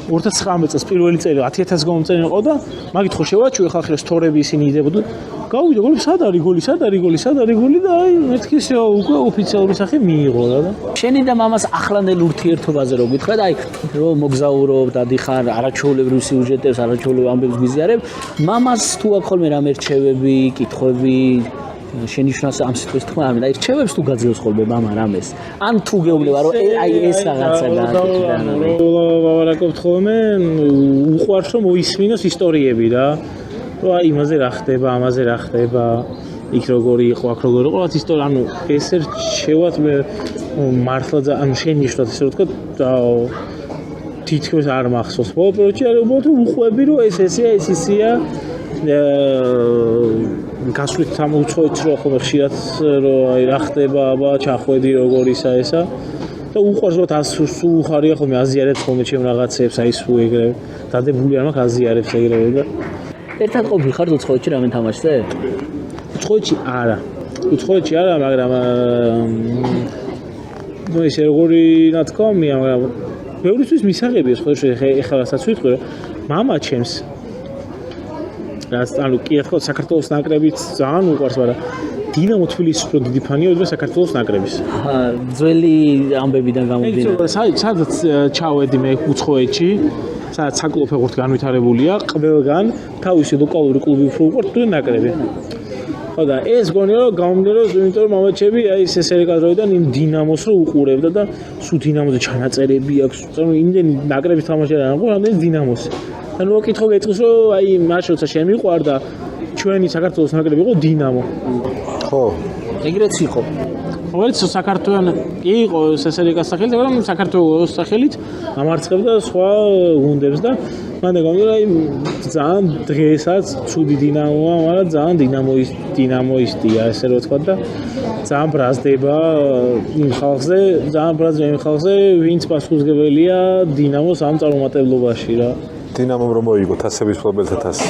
2019 წელს პირველი წელი 10000 გამომწერენ იყო და მაგით ხო შევაჩუე ხალხი რომ სტორები ისინი იდებოდნენ გავიდა გოლი სად არის გოლი და აი მეთქის უკვე ოფიციალური სახე მიიღო რა და შენი და მამას ახლანდელ ურთიერთობაზე რო გითხრათ აი რომ მოგზაურობ და დიხარ არაჩვეულებრივ სიუჟეტებს არაჩვეულებრივ ამბებს გვიზიარებ მამას თუ აქვს ხოლმე რამე რჩევები კითხვები შენიშვნას ამ სიტყვის თქმა არ მინდა. აი რჩევებს თუ გაძლევს ხოლმე მამა რამეს. ან თუ გეუბნება რომ აი ეს რაღაცა გააკეთდა. ვარაკობთ ხოლმე უყვარს რომ მოისმინოს ისტორიები რა. რომ აი იმაზე რა ხდება, ამაზე რა ხდება, იქ როგორი იყო, აქ როგორი იყო, რაც ისტორია, ანუ ესე რჩევათ მე მართლა ანუ შენიშნოთ ესე რომ ვთქვა თითქოს არ მახსოვს. პროექტი არის უბრალოდ უყვები რომ ესეა, ეს ისია. გასვლით ამ უცხოეთს რო ხოლმე ხშირად რომ აი რა ხდება, აბა ჩახვედი როგორ ისა ესა და უყვარს რომ სულ უხარია ხოლმე აზიარებს ხოლმე ჩემ რაღაცებს აი სულ ეგრევე დადებული არ მაქვს აზიარებს ეგრევე და ერთად ყოფილი ხარ უცხოეთში რამე თამაშზე? უცხოეთში არა, მაგრამ ნუ ესე როგორი ნათქვამია, მაგრამ ბევრისთვის მისაღებია სხვა ეხლა რასაც ვიტყვი რომ მამა ჩემს ანუ კი ახლა საქართველოს ნაკრებიც ძალიან უყვარს, მაგრამ დინამო თბილისის უფრო დიდი ფანია ვიდრე საქართველოს ნაკრების. ძველი ამბებიდან გამომდინარე. სადაც ჩავედი მე უცხოეთში, სადაც საკლუბო ფეხბურთი განვითარებულია, ყველგან თავისი ლოკალური კლუბი უფრო უყვართ თუ ნაკრები. ხო და ეს გონია რომ გამომდინარე, იმიტომ რომ მამაჩები აი სესერეკას დროიდან იმ დინამოს რო უყურებდა და სულ დინამოზე ჩანაწერები აქვს, ანუ იმდენი ნაკრების თამაში არ აქვს, რამდენი დინამოს. ანუ კითხო გეტყვის რომ აი მაშინ როცა შემიყვარდა ჩვენი საქართველოს ნაკრები იყო დინამო. ხო. ეგრეც იყო. რომელიც საქართველოს კი იყო სესერიკას სახელით, მაგრამ საქართველოს სახელით ამარცხებდა სხვა გუნდებს და მან გამოდიოდა აი ძალიან დღესაც ცუდი დინამოა, მაგრამ ძალიან დინამოისტია ესე რომ ვთქვა და ძალიან ბრაზდება იმ ხალხზე, ვინც პასუხისმგებელია დინამოს ამ წარუმატებლობაში რა. დინამომ რომ მოიგო თასების მფლობელთა თასი.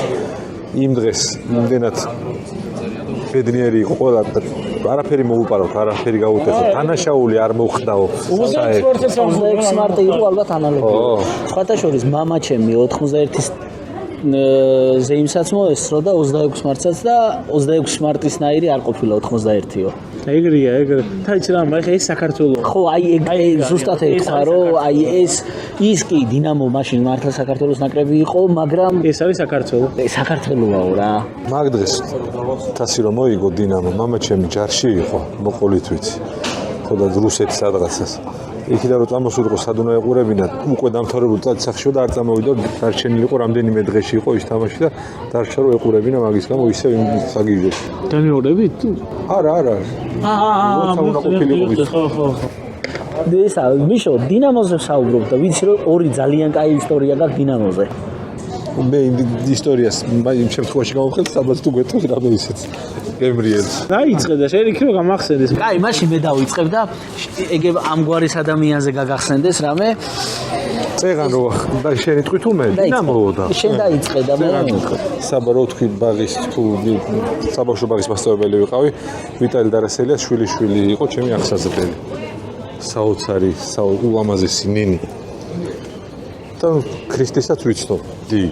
იმ დღეს იმდენად ბედნიერი იყო ყველა და არაფერი მოუპარავთ, არაფერი გაუტეხოთ. თანაშაული არ მოხდაო. 26 მარტი იყო ალბათ ანალოგია. სხვათა შორის მამა ჩემი 91-ის ზეიმსაც მოესწრო და 26 მარტსაც და 26 მარტისნაირი არ ყოფილა 91-იო. ეგრეა. თაიცი რა, მაგრამ ეს საქართველოს. ხო, აი ზუსტად ეხა რომ აი ის კი დინამო მაშინ მართლა საქართველოს ნაკრები იყო, მაგრამ ეს არის საქართველოს. საქართველოაო რა. მაგ დღეს თასი რომ მოიგო დინამო, მამა ჩემი ჯარში იყო, მოყოლით ვიცი. ხო და რუსეთის სადღაცას. იქიდან რომ წამოსულიყო სადუნო ეყურებინა, უკვე დამთავრებული წადსახშო და არ წამოვიდა, დარჩენილი იყო რამდენიმე დღეში იყო ის თამაში და დარჩა რომ ეყურებინა მაგის გამო ისე საგიჟო. დამეორებით? არა. ხო. ესა მიშო დინამოზე საუბრობ და ვიცი რომ ორი ძალიან კაი ისტორია გაქვს დინამოზე. მე ისტორიას იმ შემთხვევაში გამოვხდეთ, სადაც თუ გვეთქვი რამე ისეც. გემრიელს. დაიწყე და შეიძლება რომ გამახსენდეს. კაი, მაშინ მე დავიწყებ და ეგ ამგვარის ადამიანზე გაგახსენდეს რამე. წეღან რო და შენი თქვი თუ მე დინამოო და შენ დაიწყე და მე საბა რო თქვი ბაღის თუ საბავშვო ბაღის მასწავლებელი ვიყავი, ვიტალი დარასელიას შვილი იყო ჩემი აღსაზრდელი. საოცარი, ულამაზესი ნინი. და ქრისტესაც ვიცნობ, დი.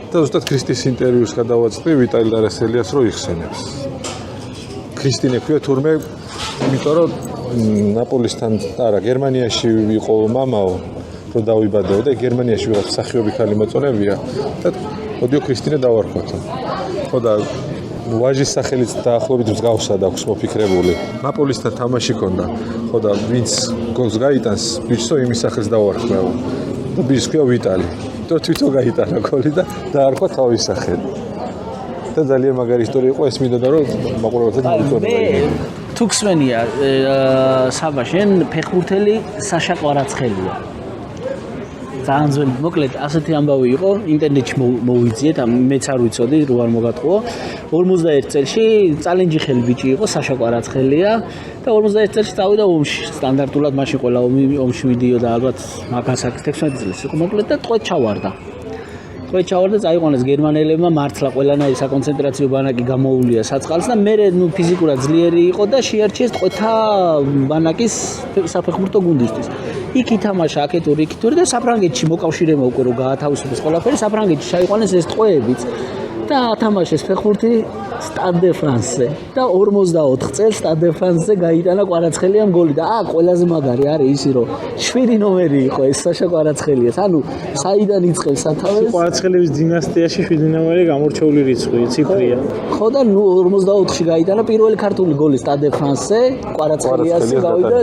და ზუსტად ქრისტის ინტერვიუს გადავაწყდი ვიტალი დარასელიას რო იხსენებს. ქრისტინე ქვია თურმე, იმიტომ რომ ნაპოლისთან, არა, გერმანიაში იყო მამაო, რომ დავიბადეო და გერმანიაში ვიღაც მსახიობი ქალი მოწონებია და მოდიო ქრისტინე დავარქვათ. ხო და ვაჟის სახელით დაახლოებით მსგავსად აქვს მოფიქრებული. ნაპოლისთან თამაში ქონდა. ხო და ვინც გოლს გაიტანს, ბიჭსო იმის სახელს დავარქმევ. და ბიჭს ქვია ვიტალი. და თვითონ გაიტანა გოლი და დაარქვა თავის სახელი. და ძალიან მაგარი ისტორია იყო, ეს მინდოდა რომ მაყურებელთა მოიწონება. თუ გსმენია საბა შენ ფეხბურთელი საშა კვარაცხელია. ძალიან ძველი, მოკლედ ასეთი ამბავი იყო, ინტერნეტში მოვიძიეთ, მეც არ ვიცოდი, რო არ მოგატყუო. 51 წელში წალენჯი ხელი ბიჭი იყო, საშა კვარაცხელია და 51 წელში წავიდა ომში. სტანდარტულად მაშინ ყველა ომში მიდიოდა, ალბათ მაგას 16 წელს იყო, მოკლედ და ტყვედ ჩავარდა. წაიყვანეს გერმანელებმა, მართლა ყველანაირი საკონცენტრაციო ბანაკი გამოუვლია საწყალს და მე ნუ ფიზიკურად ძლიერი იყო და შეარჩიეს ტყვეთა ბანაკის საფეხბურთო გუნდისთვის. იქ ითამაშა აქეთური და საფრანგეთში მოკავშირემა უკვე რომ გაათავისუფლეს ყველაფერი, საფრანგეთში ჩაიყვანეს ეს ტყვეებიც და ათამაშეს ფეხბურთი Stade de France და 44 წელს Stade de France-ზე გაიტანა კვარაცხელიამ გოლი და ყველაზე მაგარი არის ისი რომ 7 ნომერი იყო ეს საშა კვარაცხელიას. ანუ საიდან იწყებს სათავეს? კვარაცხელების დინასტიაში 7 ნომერი გამორჩეული რიცხვი, ციფრია. ხო და ნუ 44-ში გაიტანა პირველი ქართული გოლი Stade de France-ზე კვარაცხელიას გავიდა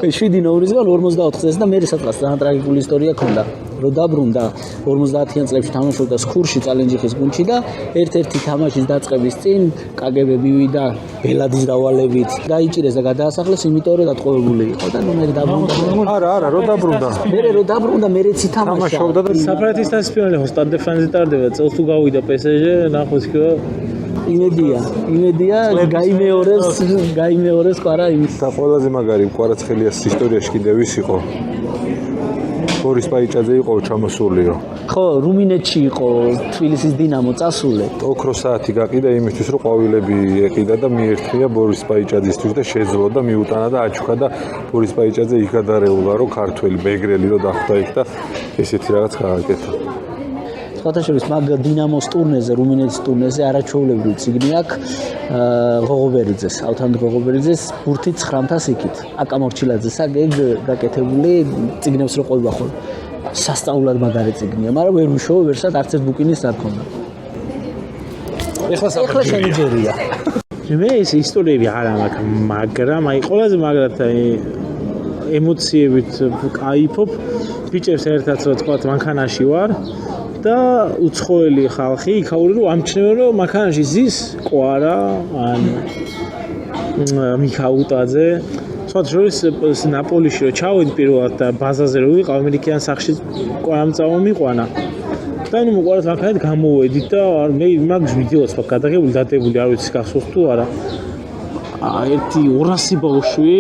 7 ნომრისგან 44 წელს და მე სადღაც ძალიან ტრაგიკული ისტორია ქონდა. რომ დაბრუნდა 50-იან წლებში თამაშობდა სქურში წალენჯიხის გუნდში და ერთ-ერთი თამაშის დაწყების წინ კგბ მივიდა ბელადის დავალებით დაიჭირეს და გადაასახლეს, იმიტომ რომ დატყვევებული იყო და ნუ მე დაბრუნდა. არა, რო დაბრუნდა. რო დაბრუნდა მეც ითამაშა და საფრანგეთის თასფინალი ხო Stade de France-ზე ტარდება, წელს თუ გავიდა PSG, ნახოს კი იმედია გაიმეორეს კვარა იმის. და ყველაზე მაგარი კვარაცხელიას ისტორიაში კიდევ ის იყო. ბორის პაიჭაძე იყო ჩამოსულიო. ხო, რუმინეთში იყო თბილისის დინამო წასულე. ოქრო საათი გაყიდა იმისთვის, რომ ყვავილები ეყიდა და მიერთმია ბორის პაიჭაძისთვის და შეძლო და მიუტანა და აჩუქა და ბორის პაიჭაძე იქ გადარეულა, რომ ქართველი ბეგრელი რო დახვდა იქ და ესეთი რაღაც გააკეთა. სხვათაშორის მაგ დინამოს ტურნეზე, რუმინეთის ტურნეზე არაჩვეულებრივი ციგნი აქვს ღოღობერიძეს, ავთანდილ ღოღობერიძეს ბურთი 900-ს იქით. აკა მორჩილაძეს აგ გაკეთებული ციგნებს რო ყვება ხოლმე. სასწაულად მაგარი ციგნია, მაგრამ ვერ უშოვე ვერსად არც ერთ ბუკინის არ ქონდა. ეხლა შემიძლია. მე ეს ისტორიები არ მაქვს, მაგრამ აი ყველაზე მაგრად ემოციებით კაიფობ ბიჭებს ერთად რო თქვა მანქანაში ვარ და უცხოელი ხალხი იქაური რომ ამჩნევენ რომ მანქანაში ზის კვარა ან მიქაუტაძე სხვა შორის ნაპოლიში რო ჩავედი პირველად და ბაზაზე რო ვიყავ ამერიკյան სახში კვარამწავა მიყვანა და ნუ მოყარეთ მანქანით გამოვედით და მე მაგ ვიდეოც მაქვს გადაღებული დადებული არ ვიცი გახსოვს თუ არა ერთი 200 ბავშვი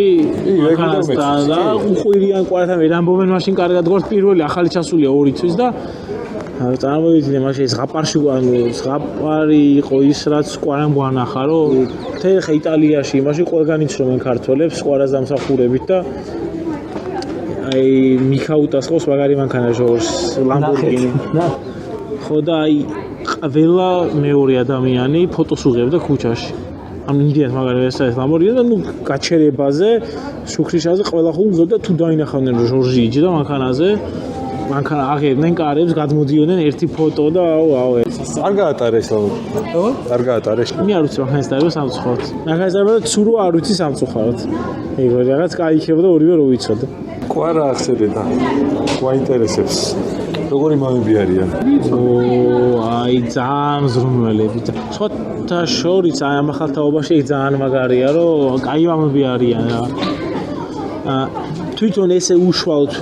და უხვირიან კვარათან ვერ ამბობენ მაშინ კარგად გვართ პირველი ახალი ჩასულია 2 თვის და წარმოვიდგინე მაშინ ზღაპარში ზღაპარი იყო ის რაც კვარამ გვანახა რომ ხე იტალიაში მაშინ ყველგან იცნობენ ქართველებს კვარას დამსახურებით და აი მიქაუტას ყავს მაგარი მანქანა ჟორს ლამბორგინი ხო და აი ყველა მეორე ადამიანი ფოტოს უღებდა ქუჩაში ამ იმდენად მაგარი ეს ლამბორგინი და ნუ გაჩერებაზე შუქრიშაზე ყველა ხომ უძოდა თუ დაინახავდნენ რომ ჟორჟი იჯდა მანქანაზე მანქანა აღებდნენ კარებს გადმოდიოდნენ ერთი ფოტო და აუ არ გაატარეს არ გაატარეს მე არ ვიცი მანქანის დაიბო სამწუხაროდ მანქანის დაიბო ცურო არ ვიცი სამწუხაროდ ეგ რაღაც кайხებდა ორივე რო ვიცოდა კვარა ახსენე და გვაინტერესებს როგორი მამები არიან აი ძალიან ზრუნველები და სხვათა შორის აი ამ ახალთაობაში ძალიან მაგარია რომ კაი მამები არიან თვითონ ესე უშუალოდ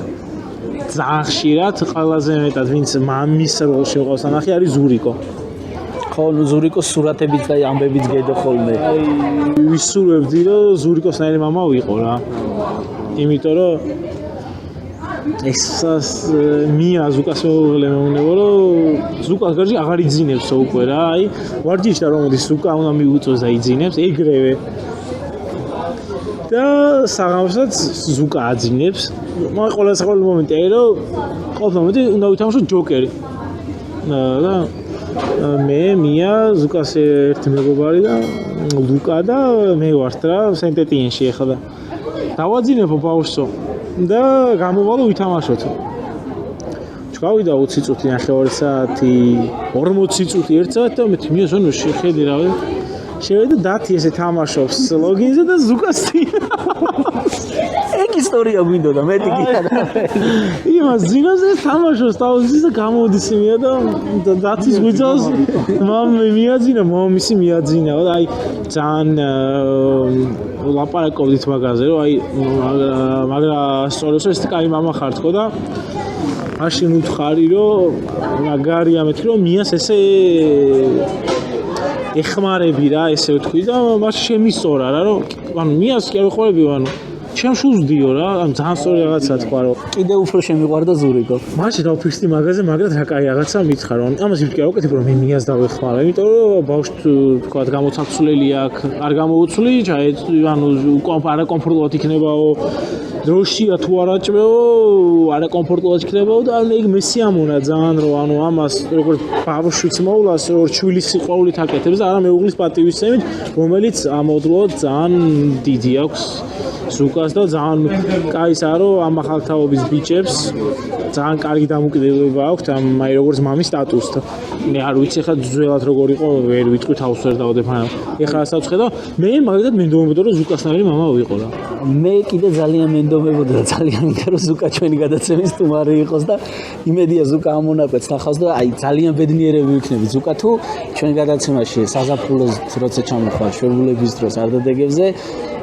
ძალიან ხშირად ყველაზე მეტად ვინც მამის როლში ყავს ანახი არის ზურიკო. ხო, ნუ ზურიკოს სურათებიც და ამბებიც გედო ხოლმე. ვისურვებდი რომ ზურიკოსნაირი მამა ვიყო რა. იმიტომ რომ ესას მია ზუკას მეუღლემეუნება რომ ზუკას გარჯი აღარ იძინებსო უკვე რა. აი ვარჯიშს და რომ მოდის ზუკა უნდა მიუწოს და იძინებს ეგრევე. და საღამოსაც ზუკა აძინებს. მაგ ყველა საყოველთაო მომენტია რომ ყოველ მომენტი უნდა ვითამაშო ჯოკერი. და მე მია ზუკას ერთი მეგობარი და ლუკა და მე ვართ რა სენტეტიენში ეხლა. დავაძინებო ბავშვო და გამოვალო ვითამაშოთ. ჩავიდა 20 წუთი, 9 საათი, 40 წუთი, 1 საათი და მე თმიას ვანო შეხედე რა. შევედი დათი ესე თამაშობს ლოგინზე და ზუკას ეგ ისტორია გვინდოდა მეტი კი არა იმას ძინაზე თამაშობს თავისი და გამოდის იმია და დათის გვიძავს მამე მიაძინა მომისი მიაძინა და აი ძალიან ლაპარაკობდით მაგაზე რომ აი მაგრა სწორებს ეს კაი მამა ხარ თქო და მაშინ უთხარი რომ მაგარია მეთქი რომ მიას ესე ეხმარები რა ესე ვთქვი და მას შემისწორა რა რომ ანუ მიას კი არ ვიყურები ანუ ჩემ შუზდიო რა ამ ძალიან სწორი რაღაცა თქვა რომ კიდე უფრო შემიყვარდა ზურიკო მაშინ დავფიქრდი მაგაზე მაგრამ რა კაი რაღაცა მითხრა რომ ამას ვიტყვი რა უკეთებ რომ მე მიას დავეხმარა იმიტომ რომ ბავშვი თქვა გამოცაცვლელი აქვს არ გამოუცვლი ანუ არა კომფორტულად იქნებაო დროშია თუ არ აჭმეო, არა კომფორტულად იქნებაო და ეგ მესიამონა ძალიან რომ ანუ ამას როგორც ბავშვიც მოვლას, როგორც შვილის სიყვარულით აკეთებს და არა მეუღლის პატივისცემით, რომელიც ამავდროულად ძალიან დიდი აქვს ზუკას და ძალიან კაისაა რომ ამ ახალთაობის ბიჭებს ძალიან კარგი დამოკიდებულება აქვს ამ აი როგორც მამის სტატუსით. მე არ ვიცი ხა ძველად როგორ იყო, ვერ ვიტყვი თავს ვერ დავდებ, მაგრამ ეხლა რასაც ხედავ, მე მაგალითად მენდობოდა რომ ზუკასნაირი მამა ვიყო რა. მე კიდე ძალიან მენდობებოდა და ძალიან მინდა რომ ზუკა ჩვენი გადაცემის სტუმარი იყოს და იმედია ზუკა ამონაკვეთს ნახავს და აი ძალიან ბედნიერები ვიქნებით ზუკა თუ ჩვენი გადაცემაში საზაფხულოს როცა ჩამოხვალ შვებულების დროს არდადეგებზე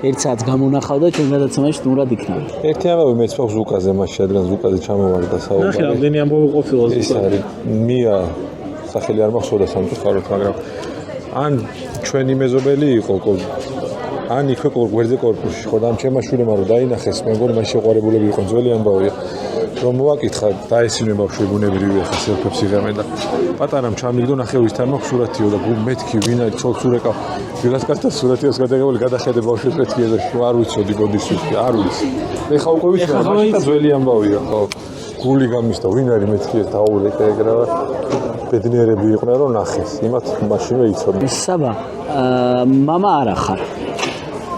ერთ საათს გამონახავ და ჩვენ გადაცემაში სტუმრად იქნება. ერთი ამბავი მეც მაქვს ზუკაზე, მას რადგან ზუკაზე ჩამოვარდა საუბარი. ნახე რამდენი ამბავი ყოფილა ის არის მია სახელი არ მახსოვდა სამწუხაროდ, მაგრამ ან ჩვენი მეზობელი იყო ან იქვე გვერდზე კორპუსში ხო და ამ ჩემმა შვილებმა რომ დაინახეს, მე მგონი მან შეყვარებულები იყო ძველი ამბავია. რომ მოვაკითხა დაესინე ბავშვი ბუნებრივია ხა სელფებს იღებენ და პატარამ ჩამიგდო ნახე ვისთან მაქვს სურათიო და მეთქი ვინ არის ცოლ-სურეკა ვიღაც კაცთან სურათიოს გადაღებული გადახედე ბავშვის მეთქი და არ ვიცოდი გოდის ვისკი არ ვიცი ეხა უკვე ვიცი და ძველი ამბავია ხო გული გამისდა ვინ არის მეთქი ეს დაულეკა ეგრავა ბედნიერები იყვნენ რომ ნახეს იმათ მაშინვე იცოდნენ საბა მამა არა ხარ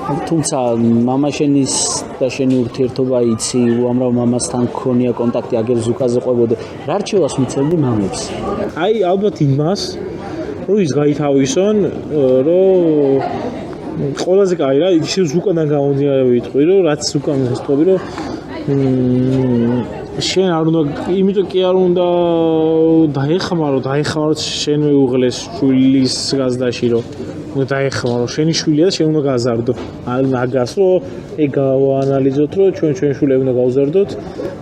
თუმცა მამა შენის და შენი ურთიერთობა იცი უამრავ მამასთან ქონია კონტაქტი აგერ ზუკაზე ყვებოდე რა რჩევას მიცემდი მამებს აი ალბათ იმას რომ ის გაითავისონ რომ ყველაზე კაი რა ისე ზუკადან გამომდინარე ვიტყვი რომ რაც ზუკამ მოსწობი რომ შენ არ უნდა იმიტომ კი არ უნდა დაეხმარო შენ მეუღლეს შვილის გაზდაში რომ დაეხმარო შენი შვილია და შენ უნდა გაზარდო მაგას რომ ეგ გავაანალიზოთ რომ ჩვენ შვილები უნდა გავზარდოთ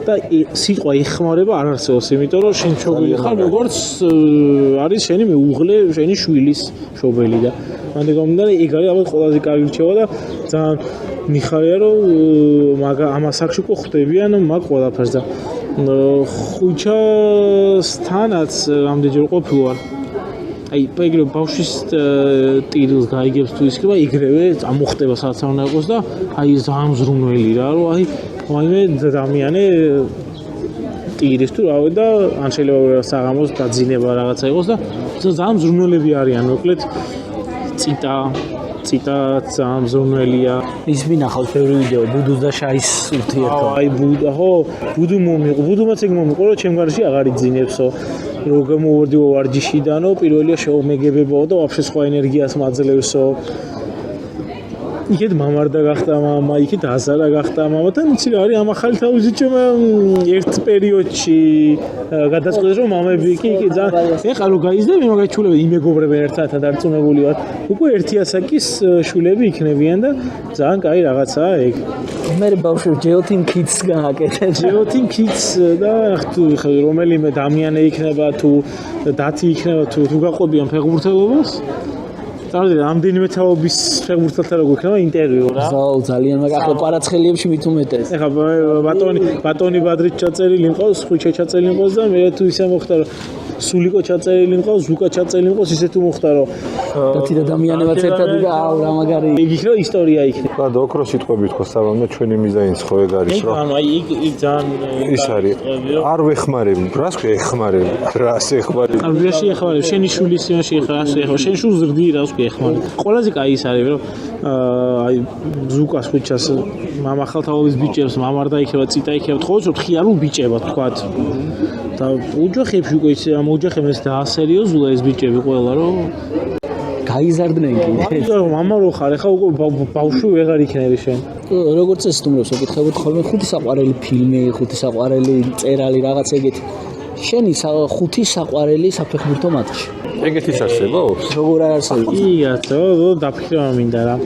და სიტყვა ეხმარება არ არსებობს იმიტომ რომ შენ მშობელი ხარ როგორც არის შენი მეუღლე შენი შვილის მშობელი და მანდ გამომდინარე ეგ არის ალბათ ყველაზე კარგი რჩევა და ძალიან მიხარია რომ ამას აქ უკვე ხვდებიან მაგ ყველაფერს და ხუჩასთანაც რამდენჯერ ყოფილვარ აი ეგრევე ბავშვის ტილს გაიგებს თუ ისქება იგრევე ამოხტება სადაც არ უნდა იყოს და აი ძალიან ზრუნველი რა რომ აი ვაიმე დამიანე ტირის თუ რავე და ან შეიძლება საღამოს დაძინება რაღაცა იყოს და ძალიან ზრუნველები არიან მოკლედ ციტა ძალიან ზრუნველია ის მინახავს ბევრი ვიდეო ბუდუს და შაის ურთიერთობა აი ბუდა ხო ბუდუ მომიყო ბუდუმაც ეგ მომიყო რომ ჩემ გარშე აღარ იძინებსო რომ გამოვარდიო ვარჯიშიდანო პირველია შეომეგებებაო და ვაფშე სხვა ენერგიას მაძლევსო იქეთ მამარდა გახდა მამა იქეთ აზარა გახდა მამა და იცი რა არის ამ ახალი თავის ჯომა ერთ პერიოდში გადაწყვეტეს რომ მამები კი ძალიან ეხლა რომ გაიზრდები მაგათ შვილები იმეგობრებენ ერთად დარწმუნებული ვარ უკვე ერთი ასაკის შვილები იქნებიან და ძალიან კაი რაღაცაა ეგ მე ბავშვი ჯეოთინ კიდს გააკეთე ჯეოთინ კიდს და ხა რომელიმე დამიანე იქნება თუ დათი იქნება თუ გაყვებიან ფეხბურთელობას წავედი რამდენიმე თაობის ფეხბურთელთან როგორ იქნება ინტერვიუ რა ზაუ ძალიან მაგახლა პარაცხელიებში მით უმეტეს ეხა ბატონი ბადრით ჩაწერილი მყავს ხვიჩა ჩაწერილი მყავს და მე თუ ისე მოხდა რომ სულიკო ჩაწერილი მყავს ზუკა ჩაწერილი მყავს ისე თუ მოხდა რომ დათი და დამიანებაც ერთად და აუ რა მაგარი იგი ხო ისტორია იქნება და ოქროს სიტყვები თქო საბამე ჩვენი მიზანიც ხო ეგ არის რომ ანუ აი იქ ძალიან ის არის არ ვეხმარები რას ქვია ეხმარები რას ეხმარები არ ვიაში ეხმარები შენი შვილის იმაში ეხმარები შენ შულს ზრდი რას ქვია ეხმარები ყველაზე კაი ის არის რომ აი ზუკას ხუჩას მამა ხალთაობის ბიჭებს მამარდა იქნება ციტა იქნება თქო ხიარულ ბიჭებად თქვათ და ოჯახებში უკვე ისე ამ ოჯახებს დაასერიოზულა ეს ბიჭები ყველა რომ გაიზარდნენ კიდე მამა რო ხარ ეხა უკვე ბავშვი ვეღარ იქნები შენ როგორც ეს სტუმრებს ეკითხებოდ ხოლმე ხუთი საყვარელი ფილმი ხუთი საყვარელი წერალი რაღაც ეგეთი შენი ხუთი საყვარელი საფეხბურთო მატჩი ეგეთის არსებობს როგორ არ არსებობს იაცო დაფიქრება მინდა რა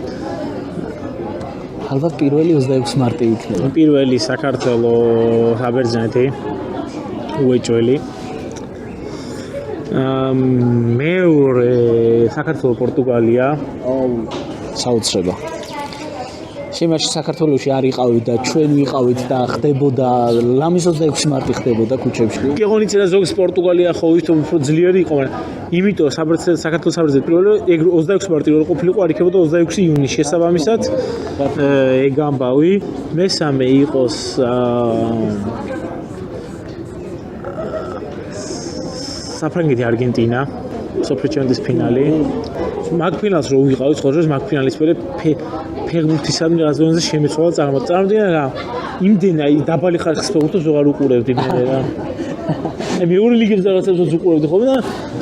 ალბათ პირველი 26 მარტი იქნება პირველი საქართველოს საბერძნეთი უეჭველი მეორე საქართველოს პორტუგალია საოცრება შემაში საქართველოში არ იყავით და ჩვენ ვიყავით და ხდებოდა ლამის 26 მარტი ხდებოდა ქუჩებში. გეღონიც რა ზოგს პორტუგალია ხო ვითომ უფრო ძლიერი იყო, მაგრამ იმიტომ საქართველოს საბრძოლო პირველი ეგ 26 მარტი რო ყოფილიყო არ იქებოდა 26 ივნისში შესაბამისად ეგ ამბავი მესამე იყოს საფრანგეთი არგენტინა სოფლიო ჩემპიონატის ფინალი მაგ ფინალს რო ვიყავით ხო მაგ ფინალის მერე ფეხბურთისადმი რაღაცზე შემეცვალა წარმოდგენა რა იმდენ აი დაბალი ხარხის ფეხბურთს ვეღარ უყურებდი მე რა აი მეორე ლიგებს რაღაცებს უყურებდი ხოლმე და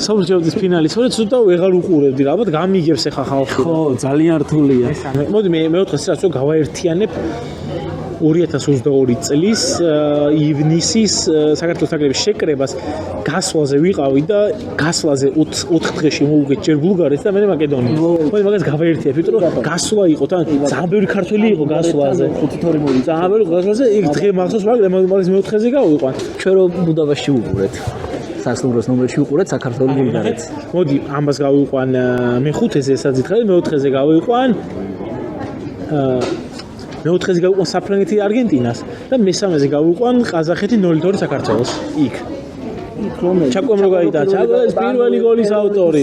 სოფლიო ჩემპიონატის ფინალის მერე ცოტა ვეღარ უყურებდი ალბათ გამიგებს ახლა ხალხი ხო ძალიან რთულია. მოდი მე მეოთხეს რაც რო გავაერთიანებ 2022 წლის ივნისის საქართველოს ნაკრების შეკრებას გასვლაზე ვიყავი და გასვლაზე 4 დღეში მოვუგეთ ჯერ ბულგარეთს და მე მაკედონიას. მოდი მაგას გავაერთიებ, იმიტომ რომ გასვლა იყო თან ძალიან ბევრი ქართველი იყო გასვლაზე. 5-2 მოვიდა. ძალიან ბევრი გასვლაზე იქ დღე მახსოვს, მაგრამ მაგის მეოთხეზე გავიყვან. ჩვენ რო ბუდაპეშტში ვუყურეთ. სასტუმროს ნომერში ვუყურეთ საქართველოს ბულგარეთს. მოდი ამას გავიყვან მე-5-ზე ესაც ითხრა, მე-4-ზე გავიყვან მეოთხეზე გავიყვან საფრანგეთი არგენტინას და მესამეზე გავიყვან ყაზახეთი 0-2 საქართველოს. იქ ჩაკომ რო გაიტანა, ჩაკოს პირველი გოლის ავტორი.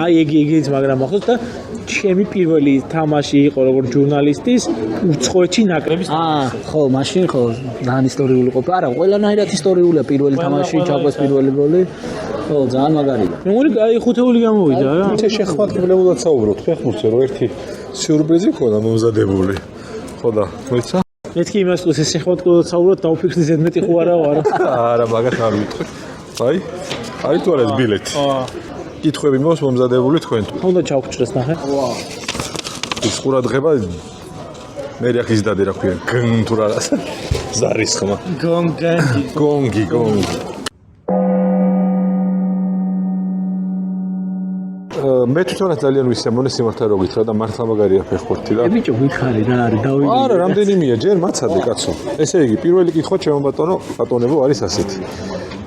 აი ეგიც მაგრამ ახოს და ჩემი პირველი თამაში იყო როგორც ჟურნალისტის უცხოეთში ნაკრების. ხო, მაშინ ხო, ძალიან ისტორიული ყოფა. არა, ყველანაირად ისტორიულია პირველი თამაში, ჩაკოს პირველი გოლი. ხო, ძალიან მაგარია. მე მგონი აი 5-ეული გამოვიდა რა. ისე შეხმარებულად საუბრობთ ფეხბურთზე, რომ ერთი სიურპრიზი ქონდა მომზადებული. ხო და მოიცა? მეთქი იმას ყოს ეს შეხმარებულად საუბრობთ დაუფიქრდი ზედმეტი ხო არა ვარ. არა, მაგათ არ ვიტყვი. აი, არის თუ არა ეს ბილეთი? კითხვები მოს მომზადებული თქვენ. უნდა ჩავქჭრეს ნახე. ის ყურადღება მე რეაქციის დადი რა ქვია, გნ თუ რაღაც. ზარის ხმა. გონგი. მე თვითონაც ძალიან ვისემონე სიმართლე რო გითხრა და მართლა მაგარია ფეხბურთი და. ბიჭო, გითხარი რა არის, დავიგე. არა, რამდენიმეა, ჯერ მაცადე კაცო. ესე იგი, პირველი კითხვა ჩემო ბატონებო არის ასეთი.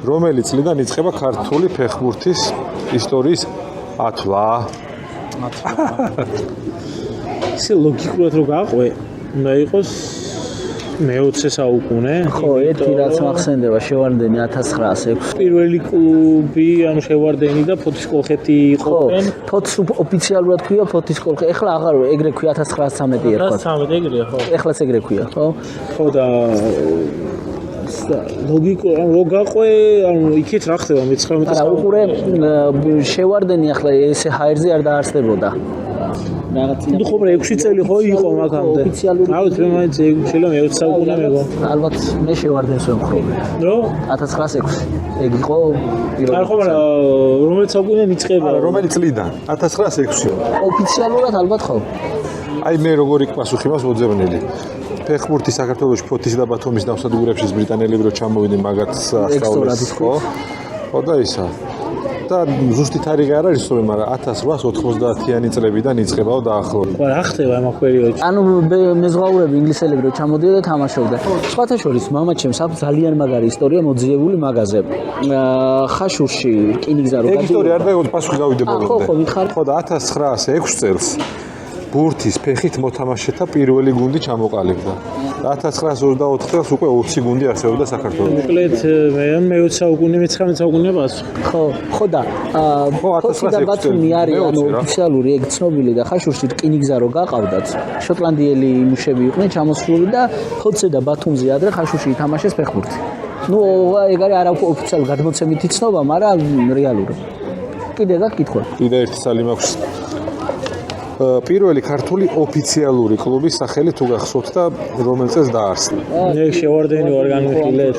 რომელი წლიდან იწყება ქართული ფეხბურთის ისტორიის ათვლა? ისე ლოგიკურად რო გააყვე, უნდა იყოს მე-20 საუკუნე. ხო, ერთი რაც მახსენდება შევარდენი 1906. პირველი კლუბი, ანუ შევარდენი და ფოთის კოლხეთი იყვნენ. ფოთს ოფიციალურად ქვია ფოთის კოლხეთი. ეხლა აღარ ეგრე ქვია 1913 ერქვა. 1913 ეგრეა, ხო. ეხლაც ეგრე ქვია, ხო? ხო და ლოგიკო რო გაყვე, ანუ იქით რა ხდება მე-19 არა, უყურე შევარდენი ახლა ესე ჰაერზე არ დაარსდებოდა. თუ ხო 6 წელი ხო იყო მაგამდე. ავით მე მაინც შეიძლება მე-20 საუკუნე მეგო. ალბათ მე შევარდენს ვემხრობ. რო 1906. ეგ იყო არ ხო მაგრამ რომელიც საუკუნე იწყება, რომელი წლიდან? 1906. ოფიციალურად ალბათ ხო? აი მე როგორი პასუხი მაქვს მოძებნილი. ფეხბურთი საქართველოს ფოთის და ბათუმის ნავსადგურებში ბრიტანელები რო ჩამოვიდნენ მაგათ ასწავლეს ხო? ხო და ისა. და ზუსტი თარიღი არ არის სწორი, მაგრამ 1890-იანი წლებიდან იწყებაო დაახლოებით. რა ხდება ამ პერიოდში? ანუ მეზღვაურები ინგლისელები რო ჩამოდიოდა და თამაშობდა. სხვათა შორის მამაჩემს აქვს ძალიან მაგარი ისტორია მოძიებული მაგაზე. ხაშურში რკინიგზა რო ეგ ისტორია არ დაიგო პასუხი გავიდე ბოლომდე. ხო, ვიხარ. ხო და 1906 წელს ბურთის ფეხით მოთამაშეთა პირველი გუნდი ჩამოყალიბდა. 1924 წელს უკვე 20 გუნდი არსებობდა საქართველოში. მოკლედ მე-20 საუკუნე, მე-19 საუკუნე პასუხი. ხო და ფოთი და ბათუმი არის ანუ ოფიციალური ეგ ცნობილი და ხაშურში რკინიგზა რო გაყავდათ. შოტლანდიელი მუშები იყვნენ ჩამოსვლილი და ფოთზე და ბათუმზე ადრე ხაშურში ითამაშეს ფეხბურთი. ნუ ეგ არის არაოფიციალური გადმოცემითი ცნობა, მაგრამ რეალური. კიდე გაქვს კითხვა? კიდე ერთი სალი მაქვს. პირველი ქართული ოფიციალური კლუბის სახელი თუ გახსოვთ და რომელ წელს დაარსდა? ეგ შევარდენი ვარ განვიხილეთ.